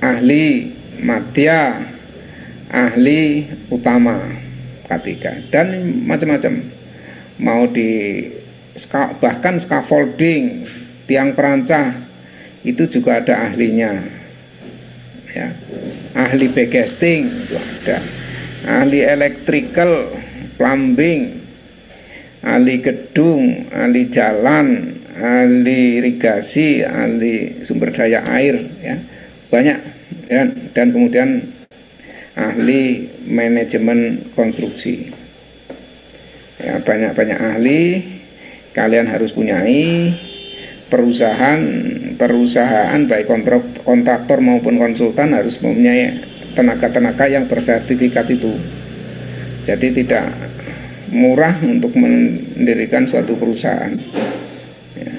ahli madya, ahli utama, K3, dan macam-macam. Mau bahkan scaffolding, tiang perancah, itu juga ada ahlinya, ya. Ahli backcasting itu ada, ahli electrical, plumbing, ahli gedung, ahli jalan, ahli irigasi, ahli sumber daya air, ya, banyak, dan kemudian ahli manajemen konstruksi, ya, banyak ahli. Kalian harus punyai perusahaan baik kontraktor maupun konsultan harus mempunyai tenaga-tenaga yang bersertifikat itu. Jadi tidak murah untuk mendirikan suatu perusahaan, ya.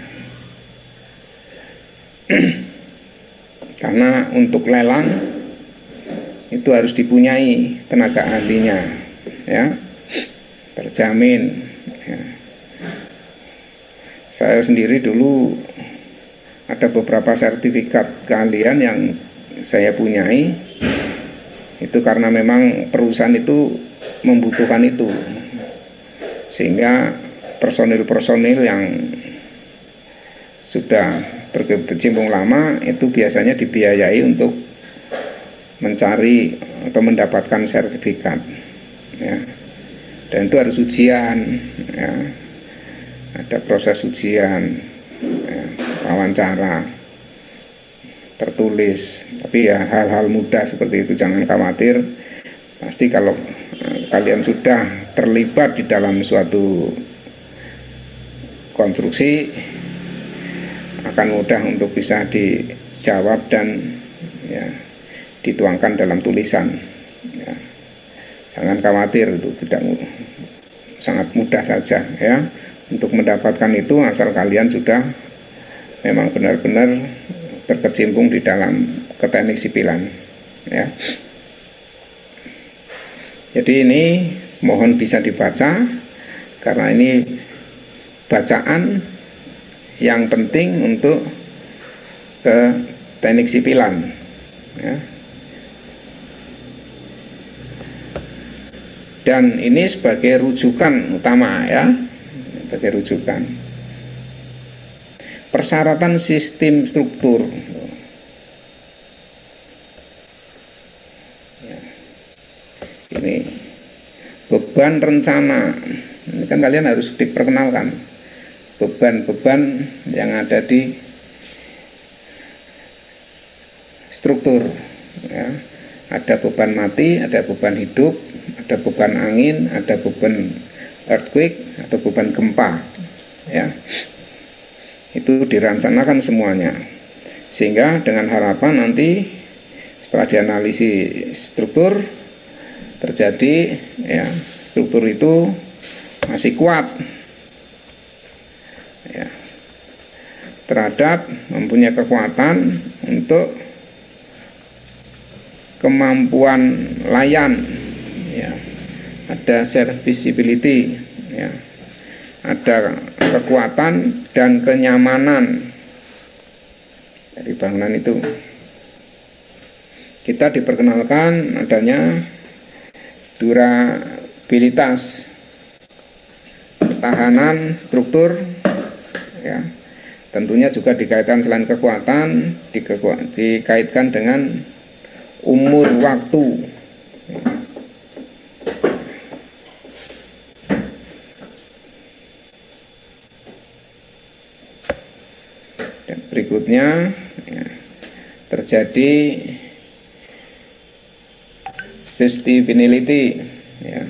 Karena untuk lelang itu harus dipunyai tenaga ahlinya, ya, terjamin, ya. Saya sendiri dulu ada beberapa sertifikat keahlian yang saya punyai, itu karena memang perusahaan itu membutuhkan itu, sehingga personil-personil yang sudah berkecimpung lama itu biasanya dibiayai untuk mencari atau mendapatkan sertifikat, ya. Dan itu harus ujian, ya. Ada proses ujian, ya, wawancara tertulis. Tapi ya hal-hal mudah seperti itu jangan khawatir. Pasti kalau kalian sudah terlibat di dalam suatu konstruksi, akan mudah untuk bisa dijawab dan, ya, dituangkan dalam tulisan, ya. Jangan khawatir, itu sangat mudah saja, ya, untuk mendapatkan itu, asal kalian sudah memang benar-benar berkecimpung di dalam teknik sipilan, ya. Jadi ini mohon bisa dibaca, karena ini bacaan yang penting untuk ke teknik sipilan, ya. Dan ini sebagai rujukan utama, ya, sebagai rujukan. Persyaratan sistem struktur, ya. Ini beban rencana, ini kan kalian harus diperkenalkan beban-beban yang ada di struktur, ya. Ada beban mati, ada beban hidup, ada beban angin, ada beban earthquake atau beban gempa, ya. Itu dirancangkan semuanya, sehingga dengan harapan nanti setelah dianalisis struktur terjadi, ya, struktur itu masih kuat, ya, terhadap mempunyai kekuatan untuk kemampuan layan, ya, ada serviceability, ya, ada kekuatan dan kenyamanan dari bangunan itu. Kita diperkenalkan adanya durabilitas, ketahanan struktur, ya, tentunya juga dikaitkan selain kekuatan, dikaitkan dengan umur waktu. Dan berikutnya, ya, terjadi sustainability, ya,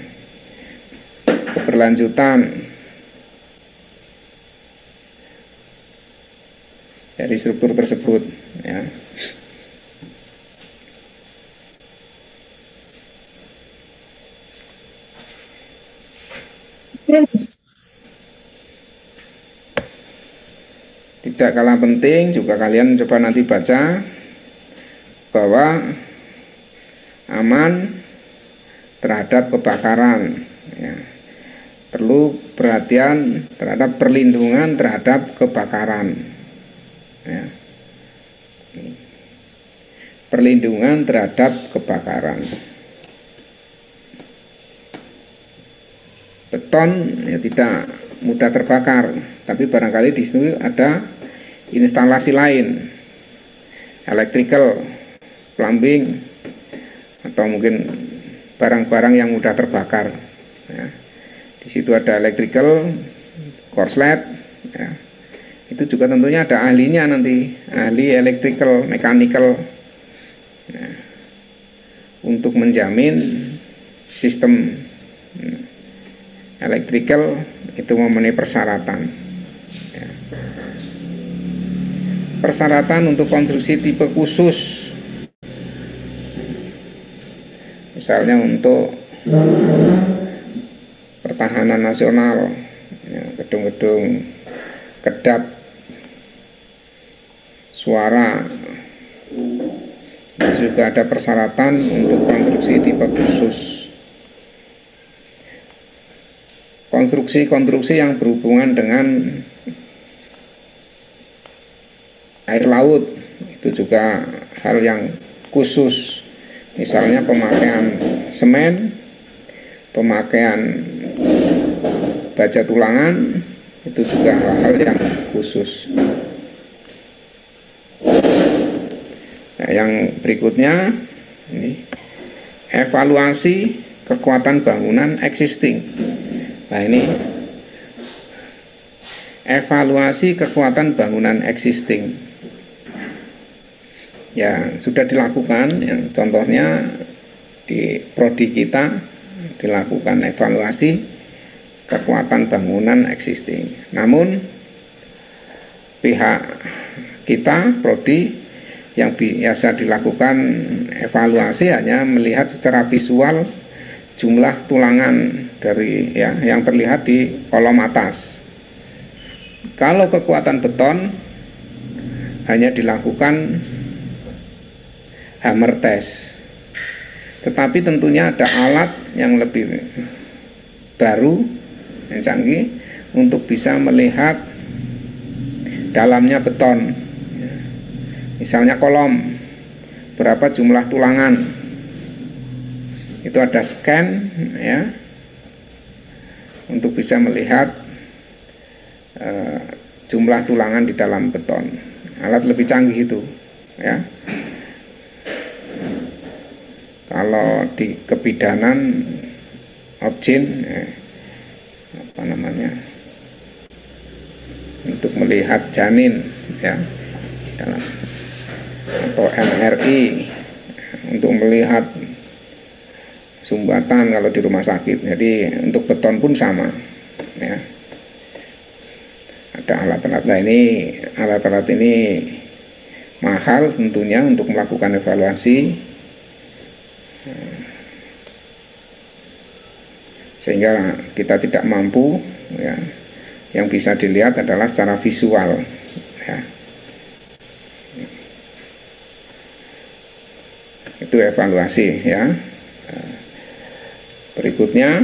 keberlanjutan dari struktur tersebut, ya. Tidak kalah penting juga kalian coba nanti baca bahwa aman terhadap kebakaran, ya. Perlu perhatian terhadap perlindungan terhadap kebakaran, ya. Perlindungan terhadap kebakaran. Beton, ya, tidak mudah terbakar, tapi barangkali di situ ada instalasi lain, electrical, plumbing, atau mungkin barang-barang yang mudah terbakar, ya. Di situ ada electrical, korslet, ya. Itu juga tentunya ada ahlinya nanti, ahli electrical, mechanical, ya, untuk menjamin sistem electrical itu memenuhi persyaratan, ya. Persyaratan untuk konstruksi tipe khusus, misalnya untuk pertahanan nasional, ya, gedung-gedung kedap suara, itu juga ada persyaratan untuk konstruksi tipe khusus. Konstruksi-konstruksi yang berhubungan dengan air laut itu juga hal yang khusus, misalnya pemakaian semen, pemakaian baja tulangan, itu juga hal yang khusus. Nah, yang berikutnya ini evaluasi kekuatan bangunan existing. Nah, ini evaluasi kekuatan bangunan existing, ya, sudah dilakukan, yang contohnya di prodi kita dilakukan evaluasi kekuatan bangunan existing. Namun pihak kita prodi yang biasa dilakukan evaluasi hanya melihat secara visual jumlah tulangan dari, ya, yang terlihat di kolom atas. Kalau kekuatan beton hanya dilakukan hammer test, tetapi tentunya ada alat yang lebih baru, yang canggih, untuk bisa melihat dalamnya beton. Misalnya kolom, berapa jumlah tulangan, itu ada scan, ya, untuk bisa melihat jumlah tulangan di dalam beton. Alat lebih canggih itu, ya. Kalau di kebidanan objin, apa namanya, untuk melihat janin, ya, dalam atau MRI untuk melihat sumbatan kalau di rumah sakit. Jadi untuk beton pun sama, ya. Ada alat-alat. Nah, ini alat-alat ini mahal tentunya untuk melakukan evaluasi, sehingga kita tidak mampu, ya. Yang bisa dilihat adalah secara visual, ya. Itu evaluasi, ya. Berikutnya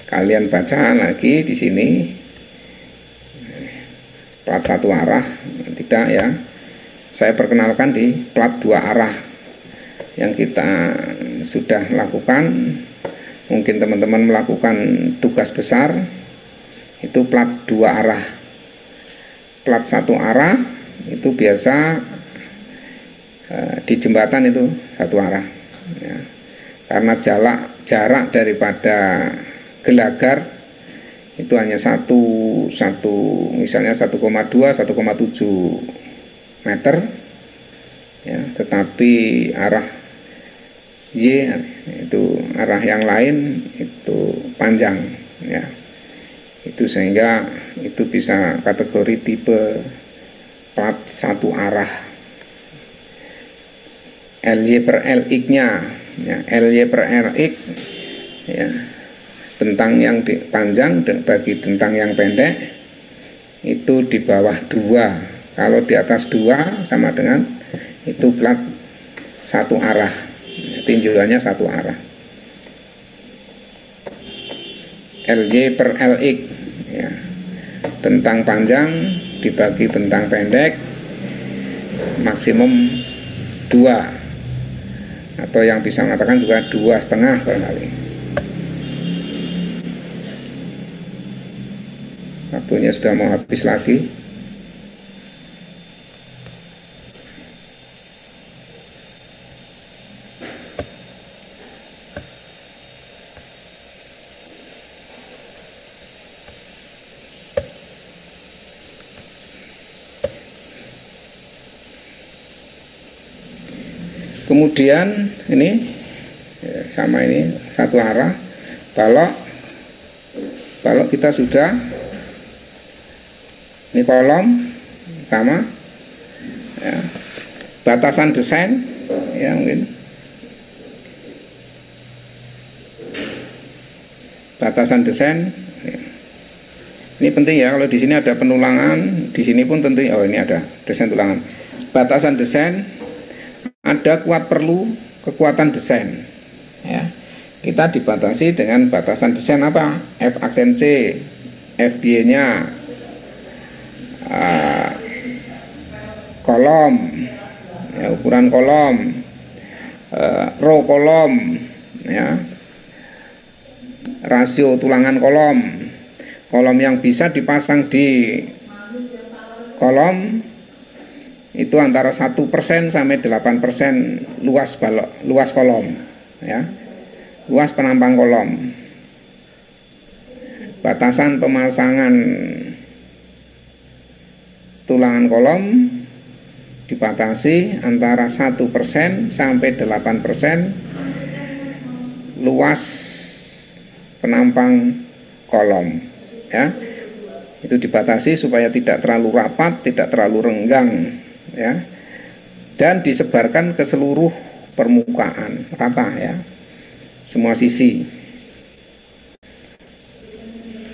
kalian baca lagi di sini plat satu arah, tidak ya. Saya perkenalkan di plat dua arah yang kita sudah lakukan. Mungkin teman-teman melakukan tugas besar itu plat dua arah. Plat satu arah itu biasa di jembatan itu satu arah, ya. Karena jarak daripada gelagar itu hanya misalnya 1,2 1,7 meter, ya, tetapi arah Y itu arah yang lain itu panjang, ya. Itu sehingga itu bisa kategori tipe plat satu arah. LY per LX-nya, ya, LY per LX, ya, tentang yang panjang bagi tentang yang pendek itu di bawah 2. Kalau di atas 2 sama dengan itu plat satu arah, tinjauannya satu arah. LY per LX, ya, tentang panjang dibagi tentang pendek maksimum 2, atau yang bisa mengatakan juga 2,5 barangkali. Waktunya sudah mau habis lagi. Kemudian ini ya, sama ini satu arah. Balok kita sudah, ini kolom sama, ya. Batasan desain, ya, mungkin batasan desain, ya. Ini penting ya, kalau di sini ada penulangan, di sini pun tentu. Oh, ini ada desain tulangan. Batasan desain. Ada kuat perlu kekuatan desain, ya. Kita dibatasi dengan batasan desain apa? F aksen C, FB nya kolom, ya, ukuran kolom, row kolom, ya, rasio tulangan kolom yang bisa dipasang di kolom itu antara 1% sampai 8% luas kolom, ya, luas penampang kolom. Batasan pemasangan tulangan kolom dibatasi antara 1% sampai 8% luas penampang kolom, ya. Itu dibatasi supaya tidak terlalu rapat, tidak terlalu renggang, ya, dan disebarkan ke seluruh permukaan rata, ya, semua sisi.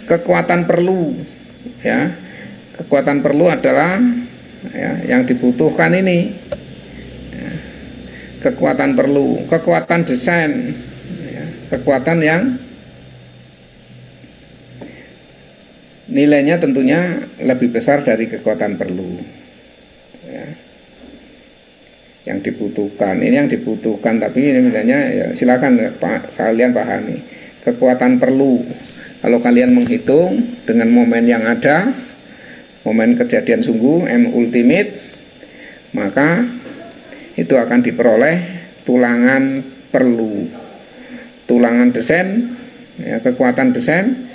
Kekuatan perlu, ya, kekuatan perlu adalah, ya, yang dibutuhkan ini, ya, kekuatan perlu, kekuatan desain, ya, kekuatan yang nilainya tentunya lebih besar dari kekuatan perlu, ya. Yang dibutuhkan, ini yang dibutuhkan, tapi ini misalnya, ya, silakan Pak, kalian pahami kekuatan perlu. Kalau kalian menghitung dengan momen yang ada, momen kejadian sungguh M ultimate, maka itu akan diperoleh tulangan perlu, tulangan desain, ya, kekuatan desain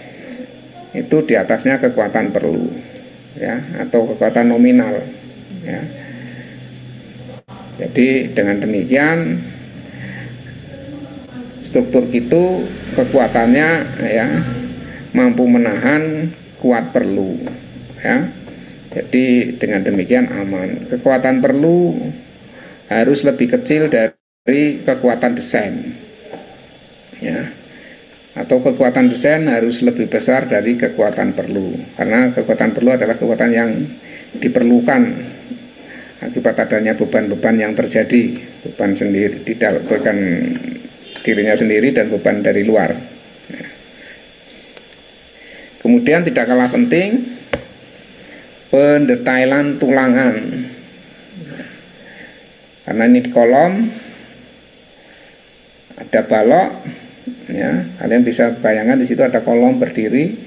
itu di atasnya kekuatan perlu, ya, atau kekuatan nominal, ya. Jadi dengan demikian struktur itu kekuatannya ya mampu menahan kuat perlu ya. Jadi dengan demikian aman. Kekuatan perlu harus lebih kecil dari kekuatan desain ya. Atau kekuatan desain harus lebih besar dari kekuatan perlu, karena kekuatan perlu adalah kekuatan yang diperlukan akibat adanya beban-beban yang terjadi, beban sendiri di dalam, beban dirinya sendiri dan beban dari luar. Kemudian tidak kalah penting pendetailan tulangan, karena ini di kolom ada balok ya, kalian bisa bayangkan di situ ada kolom berdiri,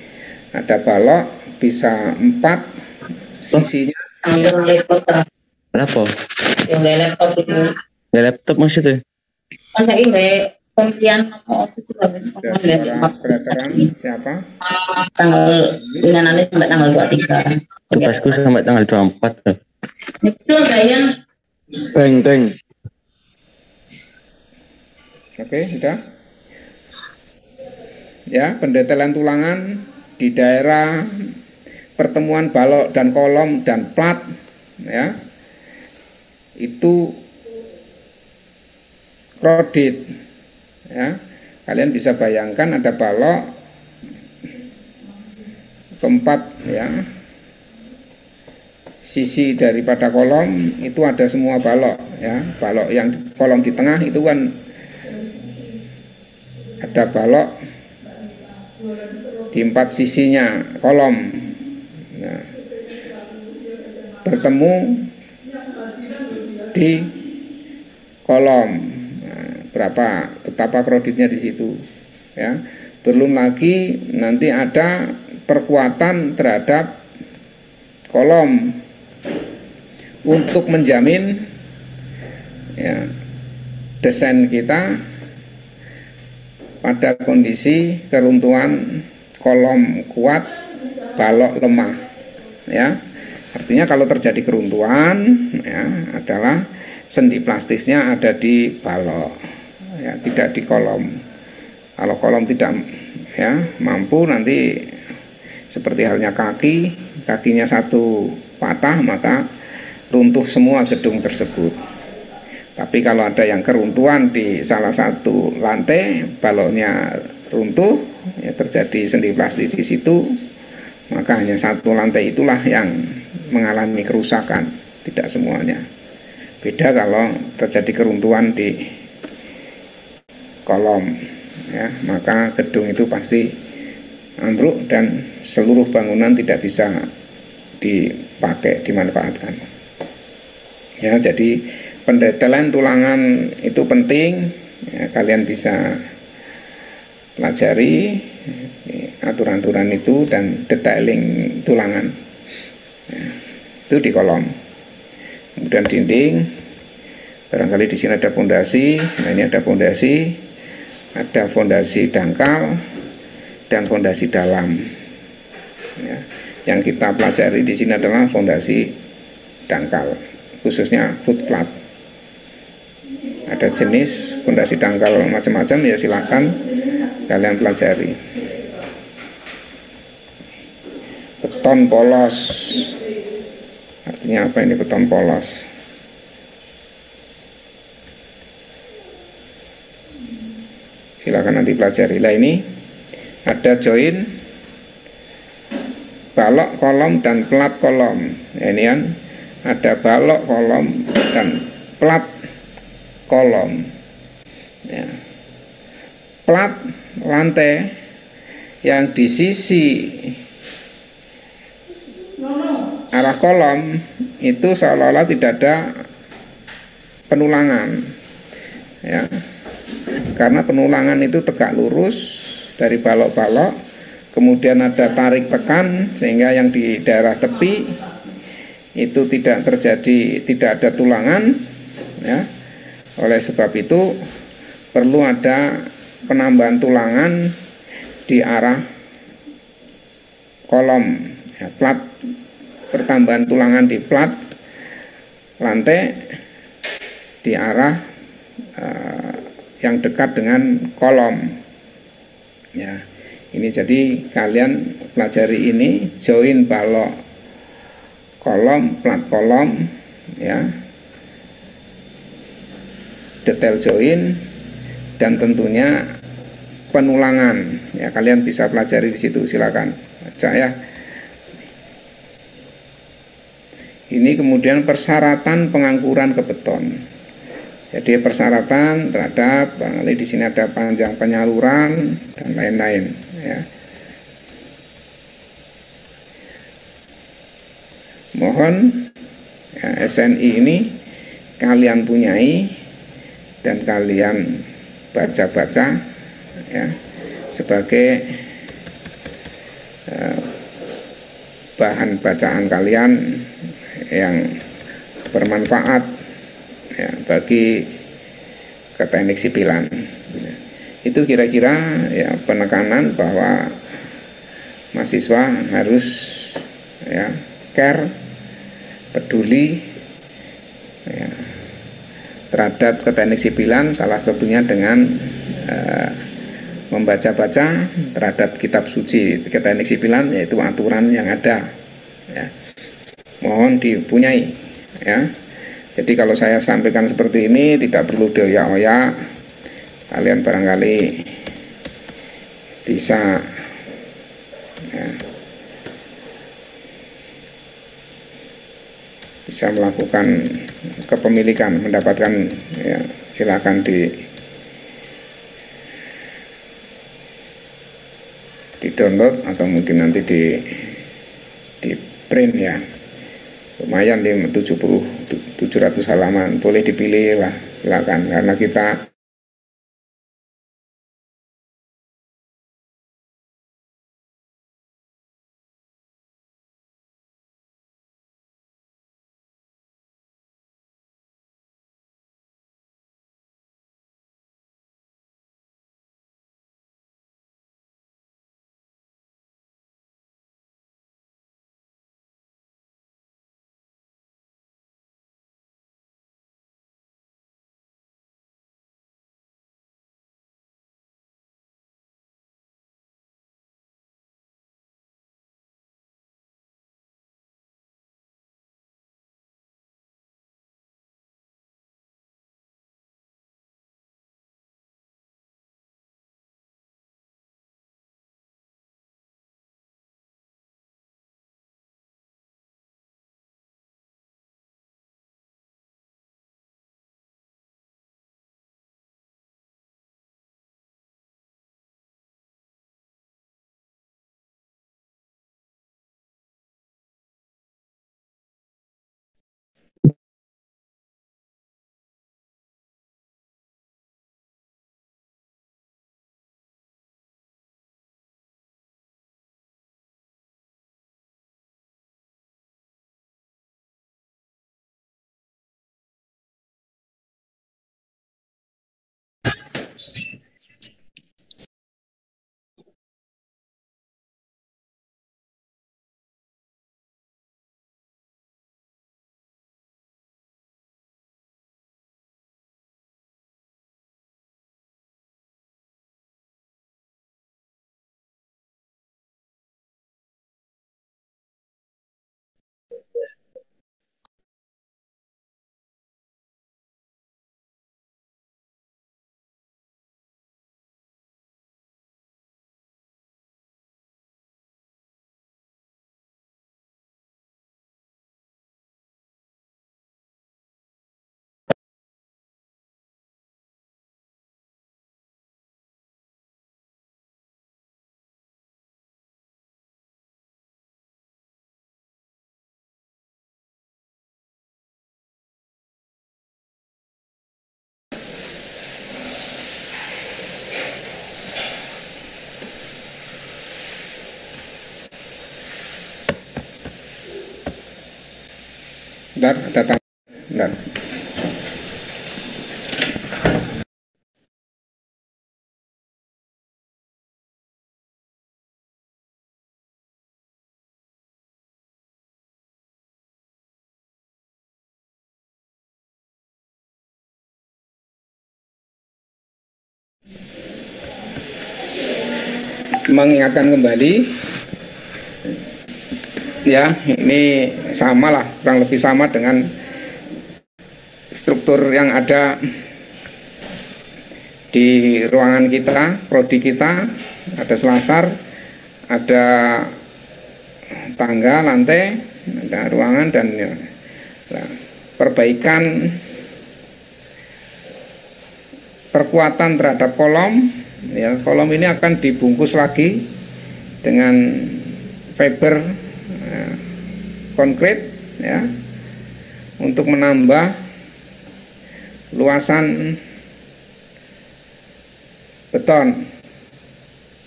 ada balok bisa 4 sisinya. Kenapa? Yang laptop itu. Ya laptop maksudnya? Masa ini pemilihan nomor sesuatu Spreaderan siapa? tanggal ini nanti sampai tanggal 23. Tugasku sampai tanggal 24. Itu saya Teng. Oke, sudah. Ya, pendetailan tulangan di daerah pertemuan balok dan kolom dan plat ya. Itu krodit ya. Kalian bisa bayangkan ada balok keempat ya. Sisi daripada kolom itu ada semua balok ya. Balok yang kolom di tengah itu kan ada balok di 4 sisinya kolom. Nah, bertemu di kolom. Nah, betapa kreditnya di situ ya. Belum lagi nanti ada perkuatan terhadap kolom untuk menjamin ya, desain kita pada kondisi keruntuhan kolom kuat, balok lemah ya. Artinya kalau terjadi keruntuhan ya, adalah sendi plastisnya ada di balok ya, tidak di kolom. Kalau kolom tidak ya mampu, nanti seperti halnya kakinya satu patah, maka runtuh semua gedung tersebut. Tapi kalau ada yang keruntuhan di salah satu lantai, baloknya runtuh, ya terjadi sendi plastis di situ, maka hanya satu lantai itulah yang mengalami kerusakan, tidak semuanya. Beda kalau terjadi keruntuhan di kolom, ya, maka gedung itu pasti ambruk dan seluruh bangunan tidak bisa dimanfaatkan. Ya, jadi pendetailan tulangan itu penting ya, kalian bisa pelajari aturan-aturan itu dan detailing tulangan ya, itu di kolom. Kemudian dinding, barangkali di sini ada fondasi. Nah, ini ada fondasi dangkal dan fondasi dalam ya. Yang kita pelajari di sini adalah fondasi dangkal, khususnya footplat. Ada jenis fondasi dangkal macam-macam, ya silakan kalian pelajari. Beton polos, artinya apa ini beton polos? Silakan nanti pelajari. Lah, ini ada join balok kolom dan plat kolom. Ya, ini kan ada balok kolom dan plat kolom ya. Plat lantai yang di sisi arah kolom itu seolah-olah tidak ada penulangan ya, karena penulangan itu tegak lurus dari balok-balok, kemudian ada tarik tekan sehingga yang di daerah tepi itu tidak ada tulangan ya. Oleh sebab itu perlu ada penambahan tulangan di arah kolom ya, plat, pertambahan tulangan di plat lantai di arah yang dekat dengan kolom. Ya, ini jadi kalian pelajari ini, join balok kolom, plat kolom, ya, detail join, dan tentunya penulangan. Ya, kalian bisa pelajari di situ, silakan baca ya. Ini kemudian persyaratan pengangkuran ke beton. Jadi persyaratan terhadap barangkali di sini ada panjang penyaluran dan lain-lain. Ya. Mohon ya, SNI ini kalian punyai dan kalian baca-baca ya sebagai bahan bacaan kalian yang bermanfaat ya, bagi ke teknik sipilan. Itu kira-kira ya penekanan bahwa mahasiswa harus ya care, peduli ya, terhadap ke teknik sipilan, salah satunya dengan membaca-baca terhadap kitab suci ke teknik sipilan, yaitu aturan yang ada ya. Mohon dipunyai ya. Jadi kalau saya sampaikan seperti ini tidak perlu dioyak-oyak, kalian barangkali bisa ya, bisa melakukan kepemilikan, mendapatkan ya, silakan di download atau mungkin nanti di print ya. Lumayan 700 halaman, boleh dipilih lah, silakan, karena kita ada mengingatkan kembali, ya ini sama lah, kurang lebih sama dengan struktur yang ada di ruangan kita, prodi kita. Ada selasar, ada tangga, lantai, ada ruangan, dan ya, perbaikan perkuatan terhadap kolom. Ya, kolom ini akan dibungkus lagi dengan fiber konkrit, ya, untuk menambah luasan beton,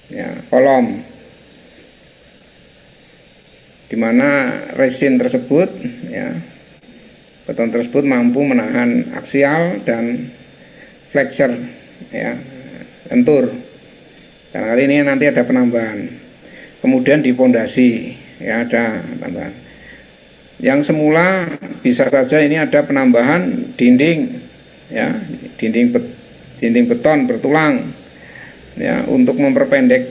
ya, kolom, di mana resin tersebut, ya, beton tersebut mampu menahan aksial dan flexure, ya, lentur. Karena kali ini nanti ada penambahan. Kemudian di pondasi, ya, ada tambahan. Yang semula bisa saja ini ada penambahan dinding, ya, dinding beton bertulang, ya, untuk memperpendek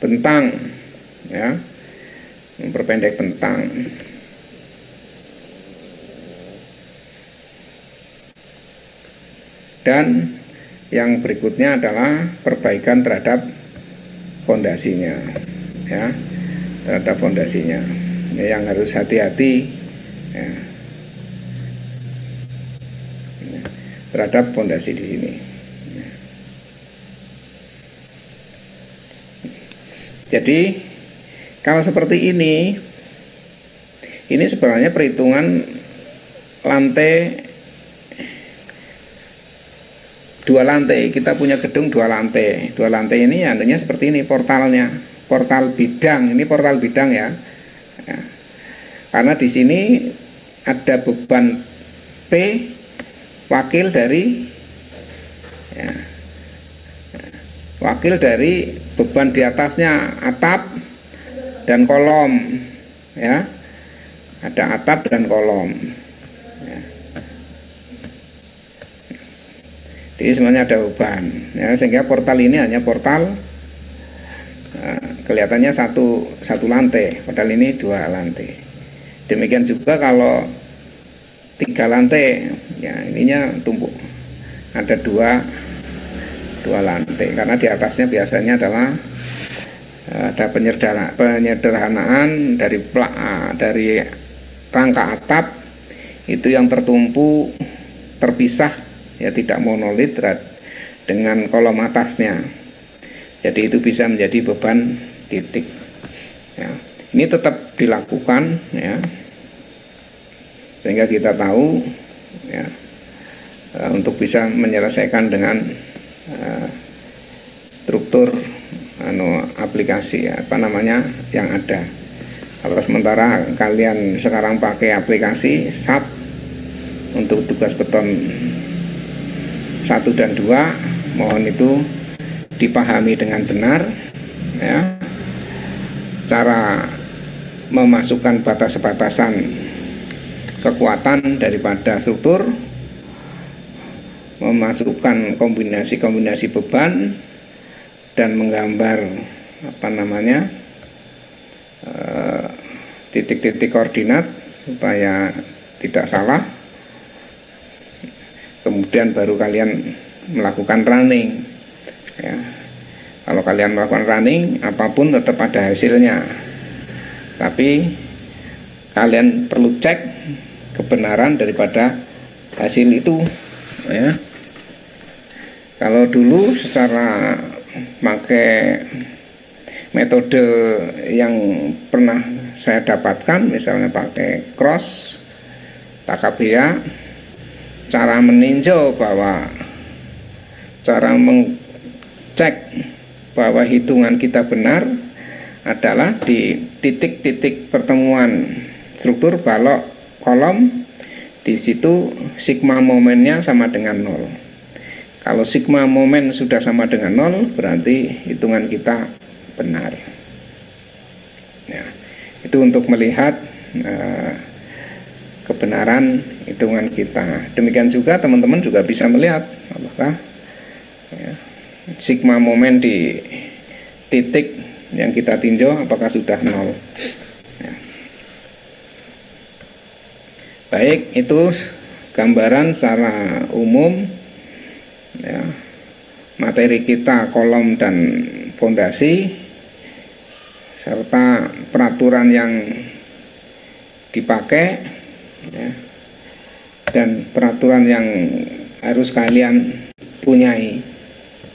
bentang, ya, memperpendek bentang. Dan yang berikutnya adalah perbaikan terhadap fondasinya, ya, terhadap fondasinya, ya, yang harus hati-hati, ya, terhadap fondasi di sini. Jadi kalau seperti ini sebenarnya perhitungan lantai, 2 lantai. Kita punya gedung 2 lantai. 2 lantai ini andanya seperti ini portalnya, portal bidang. Ini portal bidang, ya. Ya. Karena di sini ada beban P wakil dari, ya, wakil dari beban di atasnya atap dan kolom, ya. Ada atap dan kolom. Ya. Jadi semuanya ada beban, ya, sehingga portal ini hanya portal, kelihatannya satu lantai, padahal ini 2 lantai. Demikian juga kalau 3 lantai, ya, ininya tumpuk, ada dua lantai, karena di atasnya biasanya adalah ada penyederhanaan dari rangka atap itu yang tertumpu, terpisah, ya, tidak monolit dengan kolom atasnya. Jadi itu bisa menjadi beban titik, ya. Ini tetap dilakukan, ya, sehingga kita tahu, ya, untuk bisa menyelesaikan dengan struktur aplikasi, apa namanya, yang ada. Kalau sementara kalian sekarang pakai aplikasi SAP untuk tugas beton 1 dan 2, mohon itu dipahami dengan benar, ya, cara memasukkan batas-batasan kekuatan daripada struktur, memasukkan kombinasi-kombinasi beban, dan menggambar apa namanya titik-titik koordinat supaya tidak salah. Kemudian baru kalian melakukan running, ya. Kalau kalian melakukan running, apapun tetap ada hasilnya, tapi kalian perlu cek kebenaran daripada hasil itu, ya. Kalau dulu secara pakai metode yang pernah saya dapatkan, misalnya pakai cross, takabia, cara meninjau bahwa cara mengcek bahwa hitungan kita benar adalah di titik-titik pertemuan struktur balok kolom. Di situ sigma momennya sama dengan 0. Kalau sigma momen sudah sama dengan 0, berarti hitungan kita benar, ya. Itu untuk melihat kebenaran hitungan kita. Demikian juga teman-teman juga bisa melihat apakah, ya, sigma momen di titik yang kita tinjau apakah sudah 0. Ya. Baik, itu gambaran secara umum ya, materi kita kolom dan fondasi serta peraturan yang dipakai ya, dan peraturan yang harus kalian punyai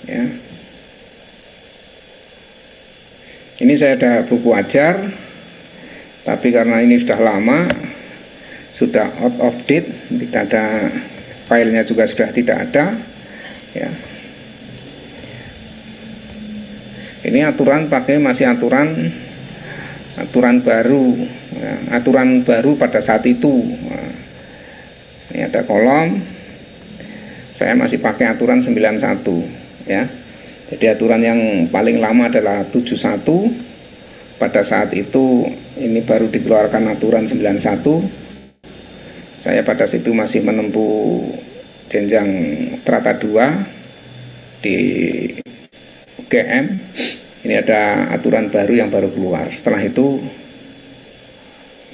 ya. Ini saya ada buku ajar, tapi karena ini sudah lama, sudah out of date, tidak ada filenya juga sudah tidak ada ya. Ini aturan pakai masih aturan baru ya, aturan baru pada saat itu. Nah, ini ada kolom, saya masih pakai aturan 91 ya. Jadi aturan yang paling lama adalah 71. Pada saat itu ini baru dikeluarkan aturan 91. Saya pada situ masih menempuh jenjang strata 2 di UGM. Ini ada aturan baru yang baru keluar. Setelah itu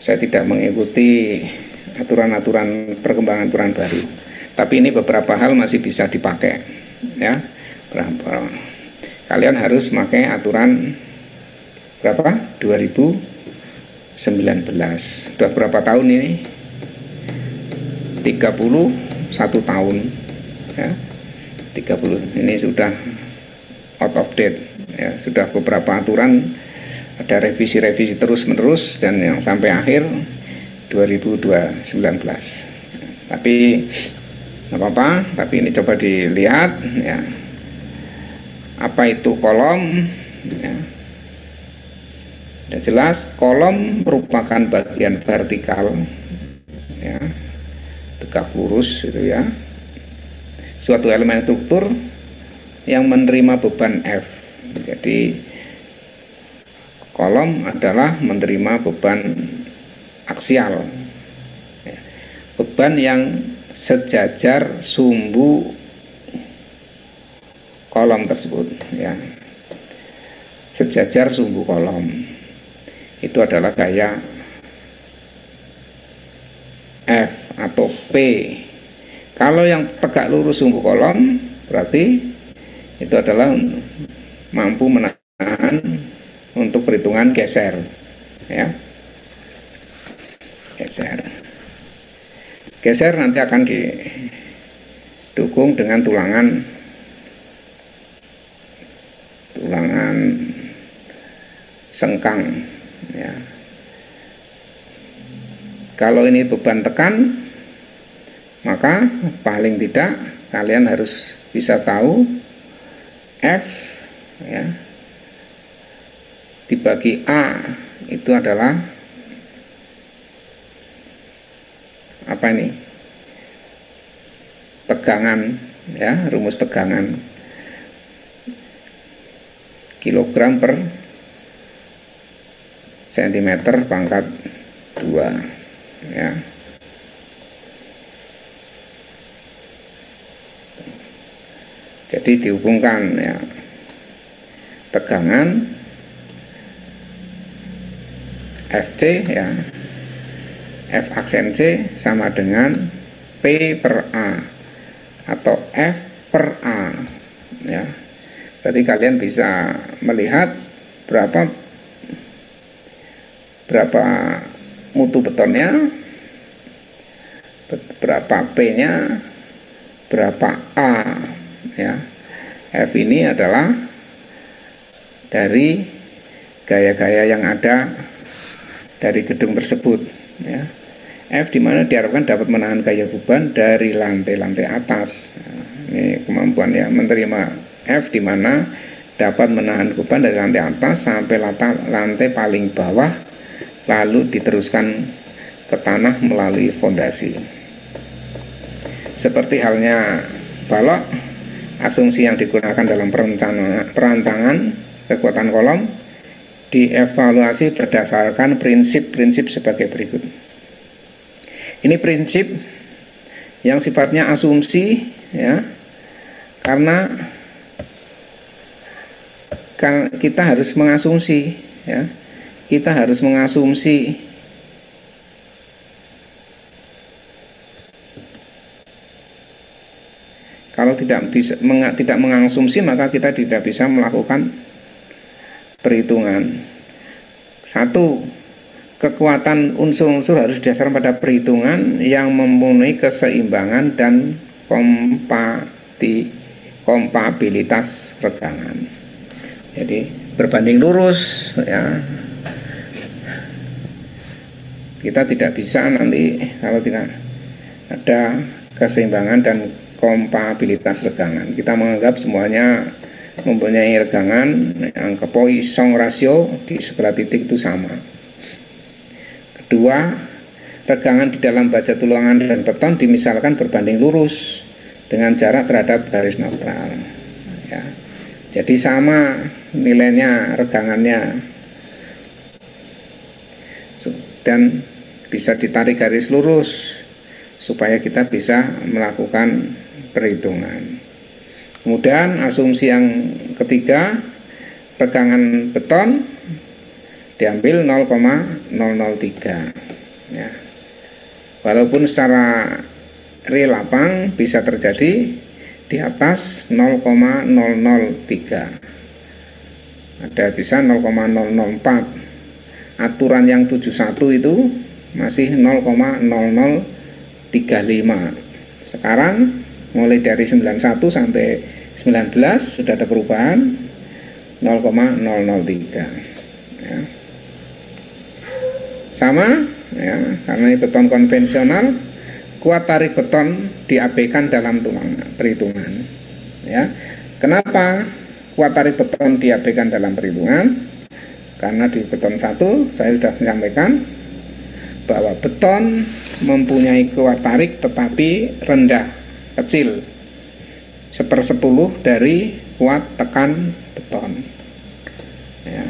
saya tidak mengikuti aturan-aturan perkembangan aturan baru. Tapi ini beberapa hal masih bisa dipakai ya. Kalian harus pakai aturan berapa? 2019. Sudah berapa tahun ini? 31 tahun ya. 30 ini sudah out of date ya, sudah beberapa aturan ada revisi-revisi terus-menerus dan yang sampai akhir 2019. Tapi nggak apa-apa, tapi ini coba dilihat ya. Apa itu kolom ya. Sudah jelas kolom merupakan bagian vertikal ya, tegak lurus itu ya, suatu elemen struktur yang menerima beban F. Jadi kolom adalah menerima beban aksial ya, beban yang sejajar sumbu kolom tersebut ya, sejajar sumbu kolom itu adalah gaya F atau P. Kalau yang tegak lurus sumbu kolom berarti itu adalah mampu menahan untuk perhitungan geser ya, geser nanti akan didukung dengan tulangan sengkang ya. Kalau ini beban tekan, maka paling tidak kalian harus bisa tahu F ya dibagi A itu adalah apa ini? Tegangan ya, rumus tegangan kilogram per sentimeter pangkat 2 ya. Jadi dihubungkan ya, tegangan FC ya, F aksen C sama dengan P per A atau F per A ya. Berarti kalian bisa melihat berapa mutu betonnya, berapa P-nya, berapa A ya. F ini adalah dari gaya-gaya yang ada dari gedung tersebut ya. F dimana diharapkan dapat menahan gaya beban dari lantai-lantai atas. Ini kemampuan ya, menerima F dimana dapat menahan beban dari lantai atas sampai lantai paling bawah, lalu diteruskan ke tanah melalui fondasi. Seperti halnya balok, asumsi yang digunakan dalam perancangan kekuatan kolom dievaluasi berdasarkan prinsip-prinsip sebagai berikut. Ini prinsip yang sifatnya asumsi ya, karena kita harus mengasumsi, ya, kita harus mengasumsi kalau tidak mengasumsi maka kita tidak bisa melakukan perhitungan. Satu, kekuatan unsur-unsur harus didasarkan pada perhitungan yang memenuhi keseimbangan dan kompabilitas regangan. Jadi berbanding lurus, ya. Kita tidak bisa nanti kalau tidak ada keseimbangan dan kompabilitas regangan. Kita menganggap semuanya mempunyai regangan, angka Poisson rasio di segala titik itu sama. Kedua, regangan di dalam baja tulangan dan beton dimisalkan berbanding lurus dengan jarak terhadap garis neutral, ya. Jadi sama nilainya regangannya, dan bisa ditarik garis lurus supaya kita bisa melakukan perhitungan. Kemudian asumsi yang ketiga, regangan beton diambil 0,003, ya. Walaupun secara real lapang bisa terjadi di atas 0,003, ada bisa 0,004. Aturan yang 71 itu masih 0,0035. Sekarang mulai dari 91 sampai 19 sudah ada perubahan 0,003, ya. Sama, ya, karena ini beton konvensional, kuat tarik beton diabaikan dalam perhitungan, ya. Kenapa kuat tarik beton diabaikan dalam perhitungan? Karena di beton 1 saya sudah menyampaikan bahwa beton mempunyai kuat tarik tetapi rendah, kecil, 1/10 dari kuat tekan beton, ya.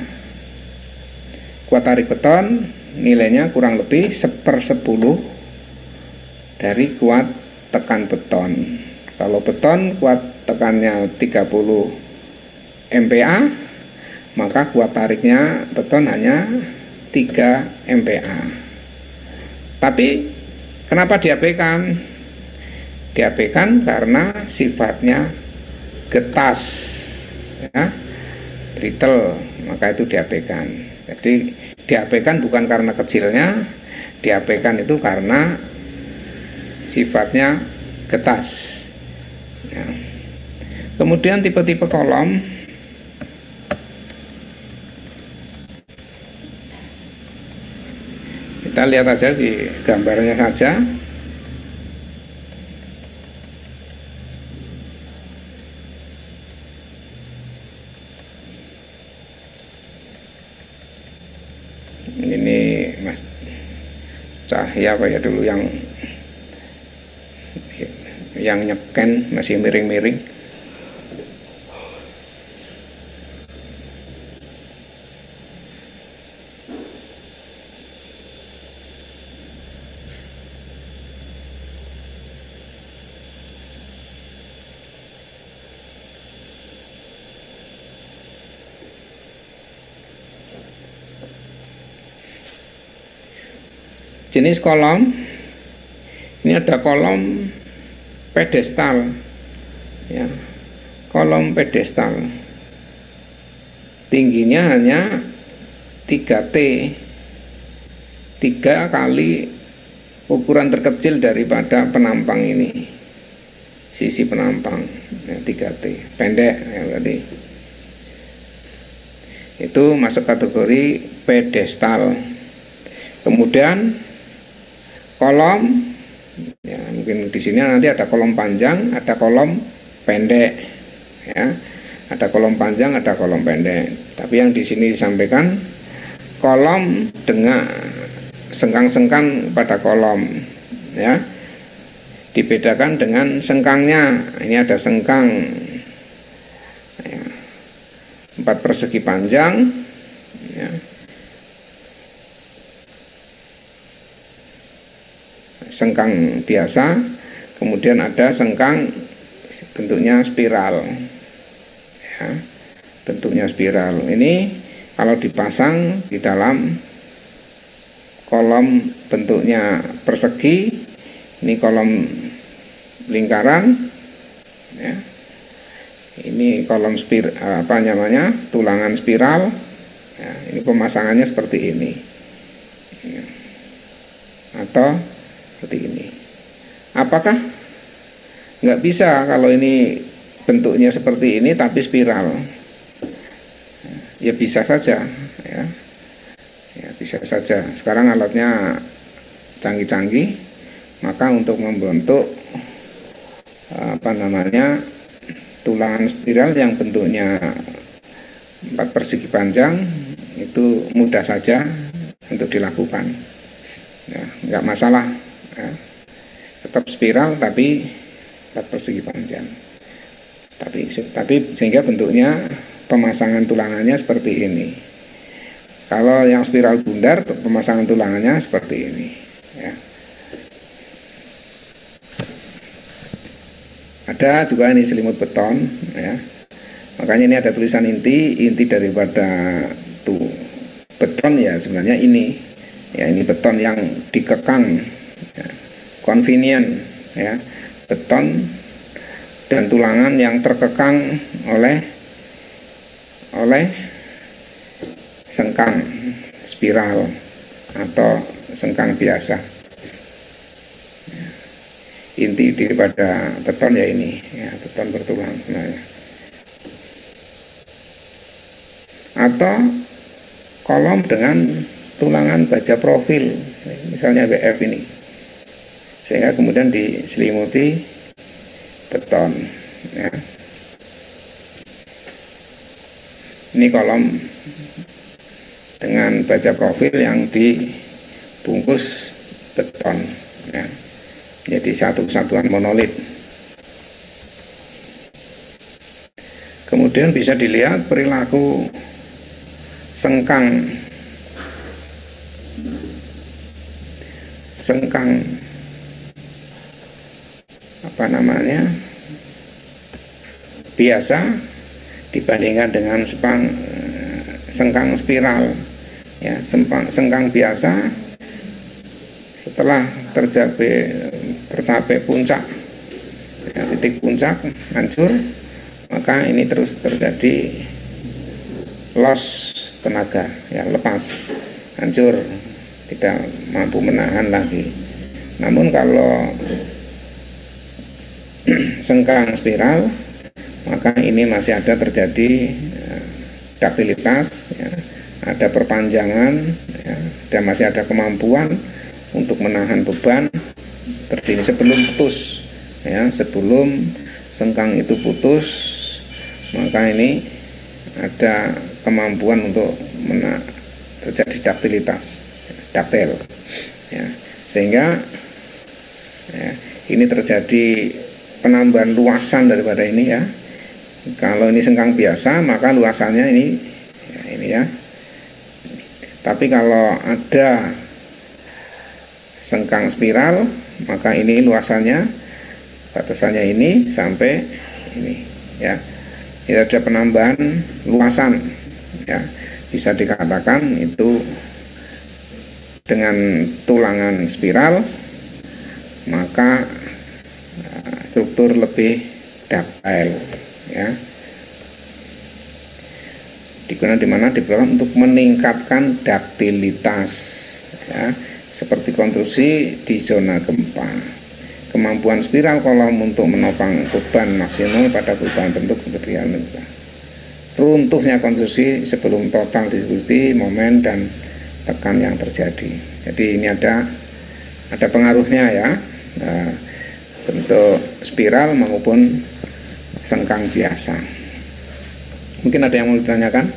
Kuat tarik beton nilainya kurang lebih 1/10 dari kuat tekan beton. Kalau beton kuat tekannya 30 MPa, maka kuat tariknya beton hanya 3 MPa. Tapi kenapa diabaikan? Diabaikan karena sifatnya getas, ya, brittle, maka itu diabaikan. Jadi diabaikan bukan karena kecilnya, diabaikan itu karena sifatnya getas, ya. Kemudian tipe-tipe kolom, kita lihat aja di gambarnya saja. Ini Mas Cahya kayak dulu yang nyeken masih miring-miring. Jenis kolom, ini ada kolom pedestal, ya, kolom pedestal, tingginya hanya 3T, 3 kali ukuran terkecil daripada penampang ini, sisi penampang, ya, 3T, pendek, ya, berarti itu masuk kategori pedestal. Kemudian kolom, ya, mungkin di sini nanti ada kolom panjang, ada kolom pendek, ya, ada kolom panjang, ada kolom pendek. Tapi yang di sini disampaikan kolom dengan sengkang-sengkang pada kolom, ya, dibedakan dengan sengkangnya. Ini ada sengkang, ya, 4 persegi panjang, ya. Sengkang biasa, kemudian ada sengkang bentuknya spiral, ya. bentuknya spiral. Ini kalau dipasang di dalam kolom bentuknya persegi, ini kolom lingkaran, ya. Ini kolom tulangan spiral. Ya, ini pemasangannya seperti ini, ya. Atau seperti ini. Apakah nggak bisa kalau ini bentuknya seperti ini tapi spiral? Ya bisa saja, ya. Ya bisa saja. Sekarang alatnya canggih-canggih, maka untuk membentuk tulangan spiral yang bentuknya 4 persegi panjang itu mudah saja untuk dilakukan, ya, nggak masalah, ya. Tetap spiral tapi 4 persegi panjang, tapi sehingga bentuknya pemasangan tulangannya seperti ini. Kalau yang spiral bundar, pemasangan tulangannya seperti ini, ya. Ada juga ini selimut beton, ya. Makanya ini ada tulisan inti daripada beton ya sebenarnya ini, ya, ini beton yang dikekang, ya, convenient, ya, beton dan tulangan yang terkekang oleh sengkang spiral atau sengkang biasa. Inti daripada beton ya ini, ya, beton bertulang sebenarnya. Atau kolom dengan tulangan baja profil, misalnya WF ini, sehingga kemudian diselimuti beton, ya. Ini kolom dengan baja profil yang dibungkus beton, ya. Jadi satu kesatuan monolit. Kemudian bisa dilihat perilaku sengkang biasa dibandingkan dengan sengkang spiral, ya. Sengkang biasa setelah tercapai puncak, ya, titik puncak hancur, maka ini terus terjadi loss tenaga, ya, lepas, hancur, tidak mampu menahan lagi. Namun kalau sengkang spiral, maka ini masih ada terjadi daktilitas, ya, ada perpanjangan, ya, dan masih ada kemampuan untuk menahan beban terdiri sebelum putus, ya, sebelum sengkang itu putus, maka ini ada kemampuan untuk terjadi daktilitas, daktil, ya, sehingga, ya, ini terjadi penambahan luasan daripada ini, ya. Kalau ini sengkang biasa maka luasannya ini, ya. Tapi kalau ada sengkang spiral, maka ini luasannya, batasannya ini sampai ini, ya. Ini ada penambahan luasan, ya. Bisa dikatakan itu dengan tulangan spiral, maka struktur lebih ductile, ya. Digunakan di mana? Diperlukan untuk meningkatkan daktilitas, ya, seperti konstruksi di zona gempa. Kemampuan spiral kolom untuk menopang beban maksimal pada perubahan bentuk kemudian runtuhnya konstruksi sebelum total distribusi momen dan tekan yang terjadi. Jadi ini ada pengaruhnya, ya, bentuk spiral maupun sengkang biasa. Mungkin ada yang mau ditanyakan?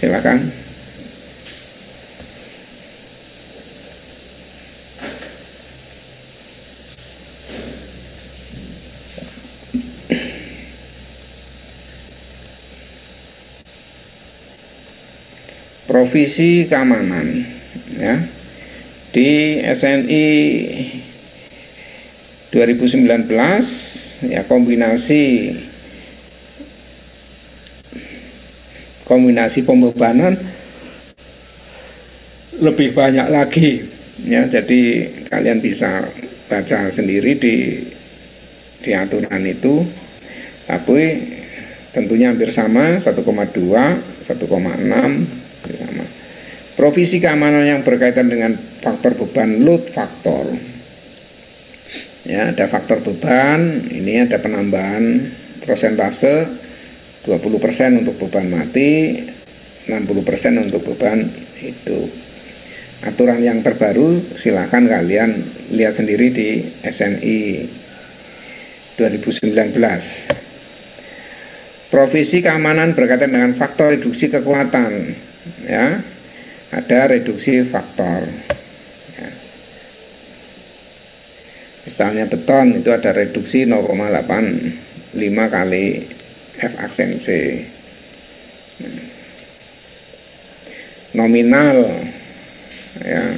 Silakan. Provisi keamanan, ya. Di SNI 2019 ya kombinasi pembebanan lebih banyak lagi ya, jadi kalian bisa baca sendiri di aturan itu, tapi tentunya hampir sama 1,2 1,6 sama. Provisi keamanan yang berkaitan dengan faktor beban load faktor. Ya, ada faktor beban, ini ada penambahan persentase 20% untuk beban mati, 60% untuk beban hidup. Aturan yang terbaru silahkan kalian lihat sendiri di SNI 2019. Provisi keamanan berkaitan dengan faktor reduksi kekuatan, ya, ada reduksi faktor. Ya. Misalnya beton itu ada reduksi 0,85 kali F aksen C. Nominal, ya,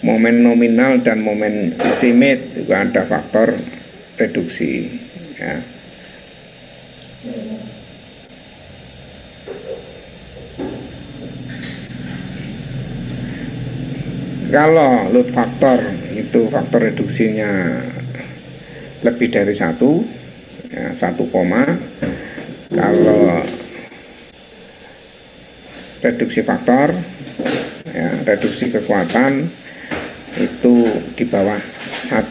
momen nominal dan momen ultimate juga ada faktor reduksi. Ya. Kalau load faktor itu faktor reduksinya lebih dari 1, ya, 1, kalau reduksi faktor, ya, reduksi kekuatan itu di bawah 1,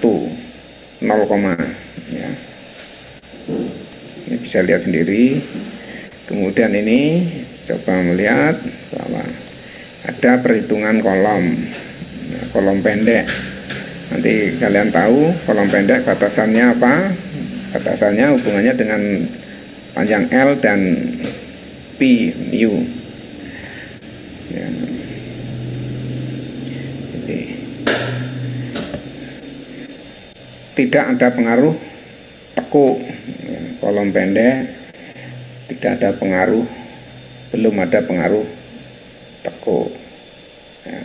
0, ya. Ini bisa lihat sendiri. Kemudian ini coba melihat bahwa ada perhitungan kolom. Kolom pendek, nanti kalian tahu kolom pendek batasannya apa, batasannya hubungannya dengan panjang L dan P mu ya. Jadi, tidak ada pengaruh tekuk ya, kolom pendek tidak ada pengaruh, belum ada pengaruh tekuk ya.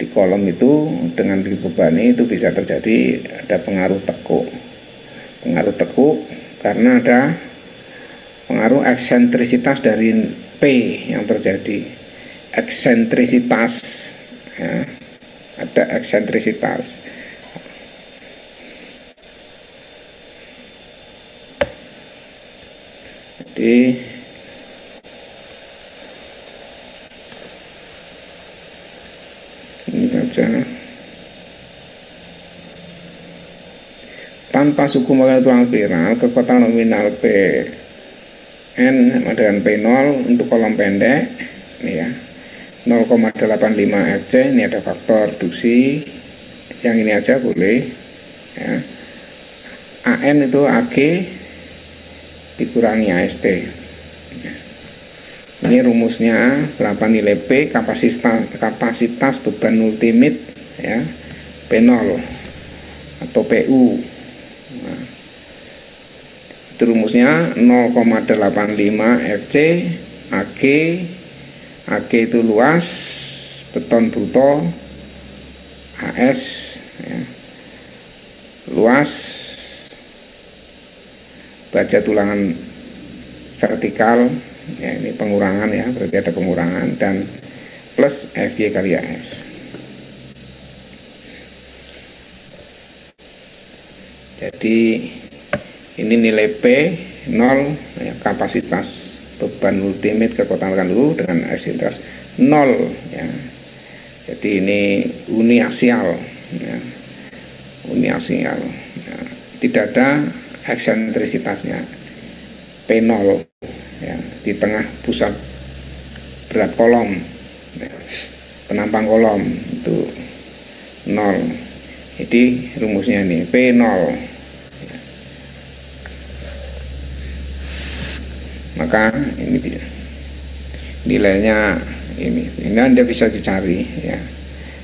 Di kolom itu dengan dibebani itu bisa terjadi ada pengaruh tekuk. Pengaruh tekuk karena ada pengaruh eksentrisitas dari P yang terjadi. Eksentrisitas, ya, ada eksentrisitas. Jadi ini saja. Tanpa suku mengenai tulang spiral, kekuatan nominal Pn sama dengan P0 untuk kolom pendek, ini ya, 0,85 Fc. Ini ada faktor reduksi, yang ini aja boleh. Ya. An itu Ag dikurangi AST. Ini rumusnya berapa nilai P, kapasitas beban ultimate ya, P0 atau PU. Nah, itu rumusnya 0,85 Fc Ag itu luas beton bruto, AS ya, luas baja tulangan vertikal ya, ini pengurangan ya, berarti ada pengurangan, dan plus Fy kali AS. Jadi ini nilai P 0 ya, kapasitas beban ultimate kekuatan tekan dulu dengan eksentritas 0 ya. Jadi ini uniaksial ya, uniaksial ya. Tidak ada eksentrisitasnya, P0 ya, di tengah pusat berat kolom ya, penampang kolom itu 0. Jadi rumusnya ini P0 ya. Maka ini nilainya ini Anda bisa dicari ya.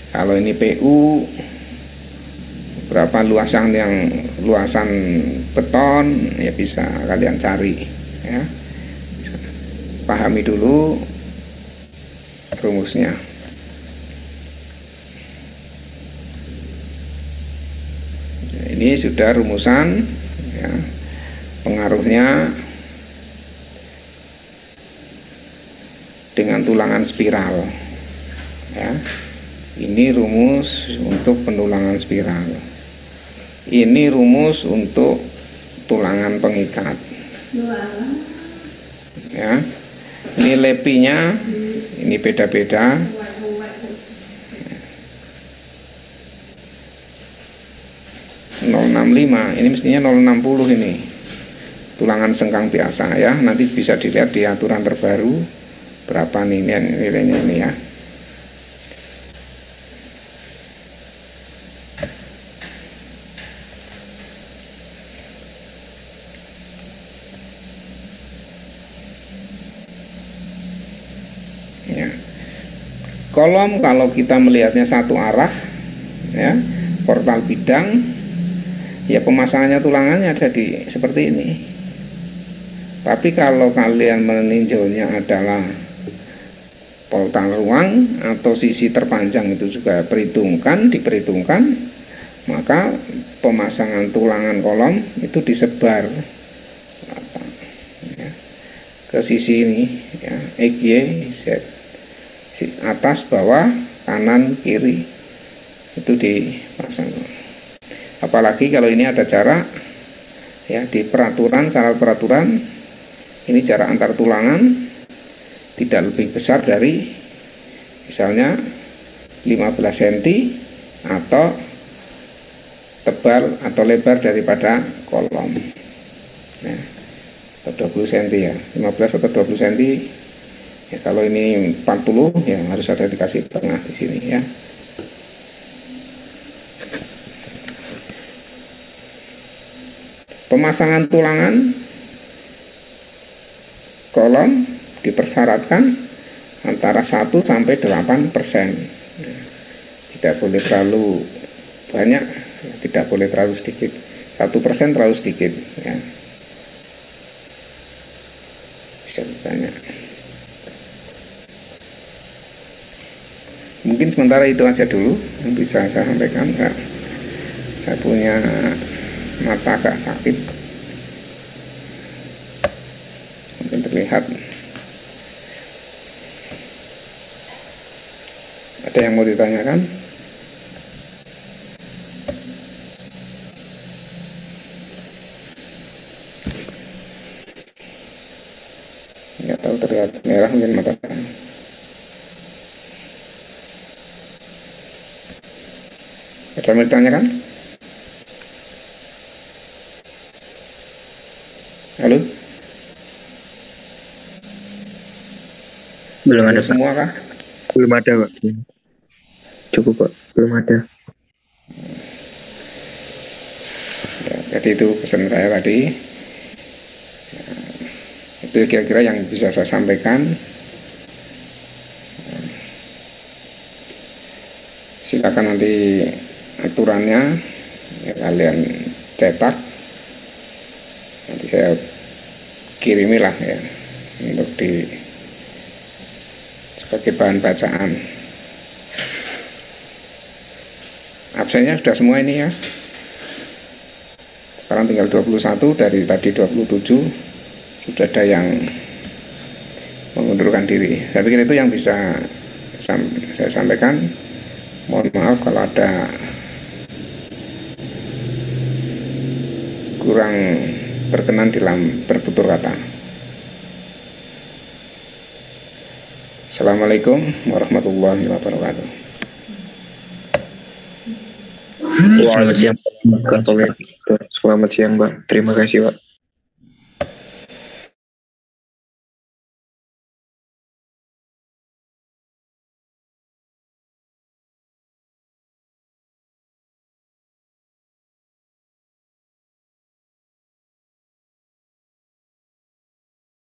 Kalau ini PU berapa luasan beton ya, bisa kalian cari ya. Pahami dulu rumusnya. Ini sudah rumusan ya, pengaruhnya dengan tulangan spiral ya. Ini rumus untuk pendulangan spiral, ini rumus untuk tulangan pengikat ya. Ini lepinya ini beda-beda. Ini mestinya 060 ini tulangan sengkang biasa ya. Nanti bisa dilihat di aturan terbaru berapa nih nilainya ini ya. Ya. Kolom kalau kita melihatnya satu arah ya, portal bidang ya, pemasangannya tulangannya ada di seperti ini. Tapi kalau kalian meninjaunya adalah portal ruang atau sisi terpanjang itu juga diperhitungkan, maka pemasangan tulangan kolom itu disebar ya, ke sisi ini ya, X, Y, Z, atas, bawah, kanan, kiri itu dipasang. Apalagi kalau ini ada jarak ya, di peraturan, syarat peraturan ini jarak antar tulangan tidak lebih besar dari misalnya 15 cm atau tebal atau lebar daripada kolom ya, atau 20 cm ya, 15 atau 20 cm ya. Kalau ini 40 ya harus ada dikasih tengah di sini ya. Pemasangan tulangan kolom dipersyaratkan antara 1 sampai 8%. Tidak boleh terlalu banyak, tidak boleh terlalu sedikit. 1% terlalu sedikit ya. Bisa banyak. Mungkin sementara itu aja dulu yang bisa saya sampaikan. Enggak. Saya punya mata agak sakit, mungkin terlihat. Ada yang mau ditanyakan? Nggak tahu, terlihat merah mungkin mata. Ada yang mau ditanyakan? Halo? Belum ada, Pak. Semua kah? Belum ada, Pak. Cukup, Pak. Belum ada. Ya, jadi itu pesan saya tadi. Ya, itu kira-kira yang bisa saya sampaikan. Silakan nanti aturannya ya, kalian cetak, nanti saya kirimilah ya untuk sebagai bahan bacaan. Absennya sudah semua ini ya. Sekarang tinggal 21, dari tadi 27 sudah ada yang mengundurkan diri. Saya pikir itu yang bisa saya sampaikan. Mohon maaf kalau ada kurang berkenan dalam bertutur kata. Assalamualaikum warahmatullahi wabarakatuh. Selamat siang, Selamat siang, Pak. Terima kasih, Pak.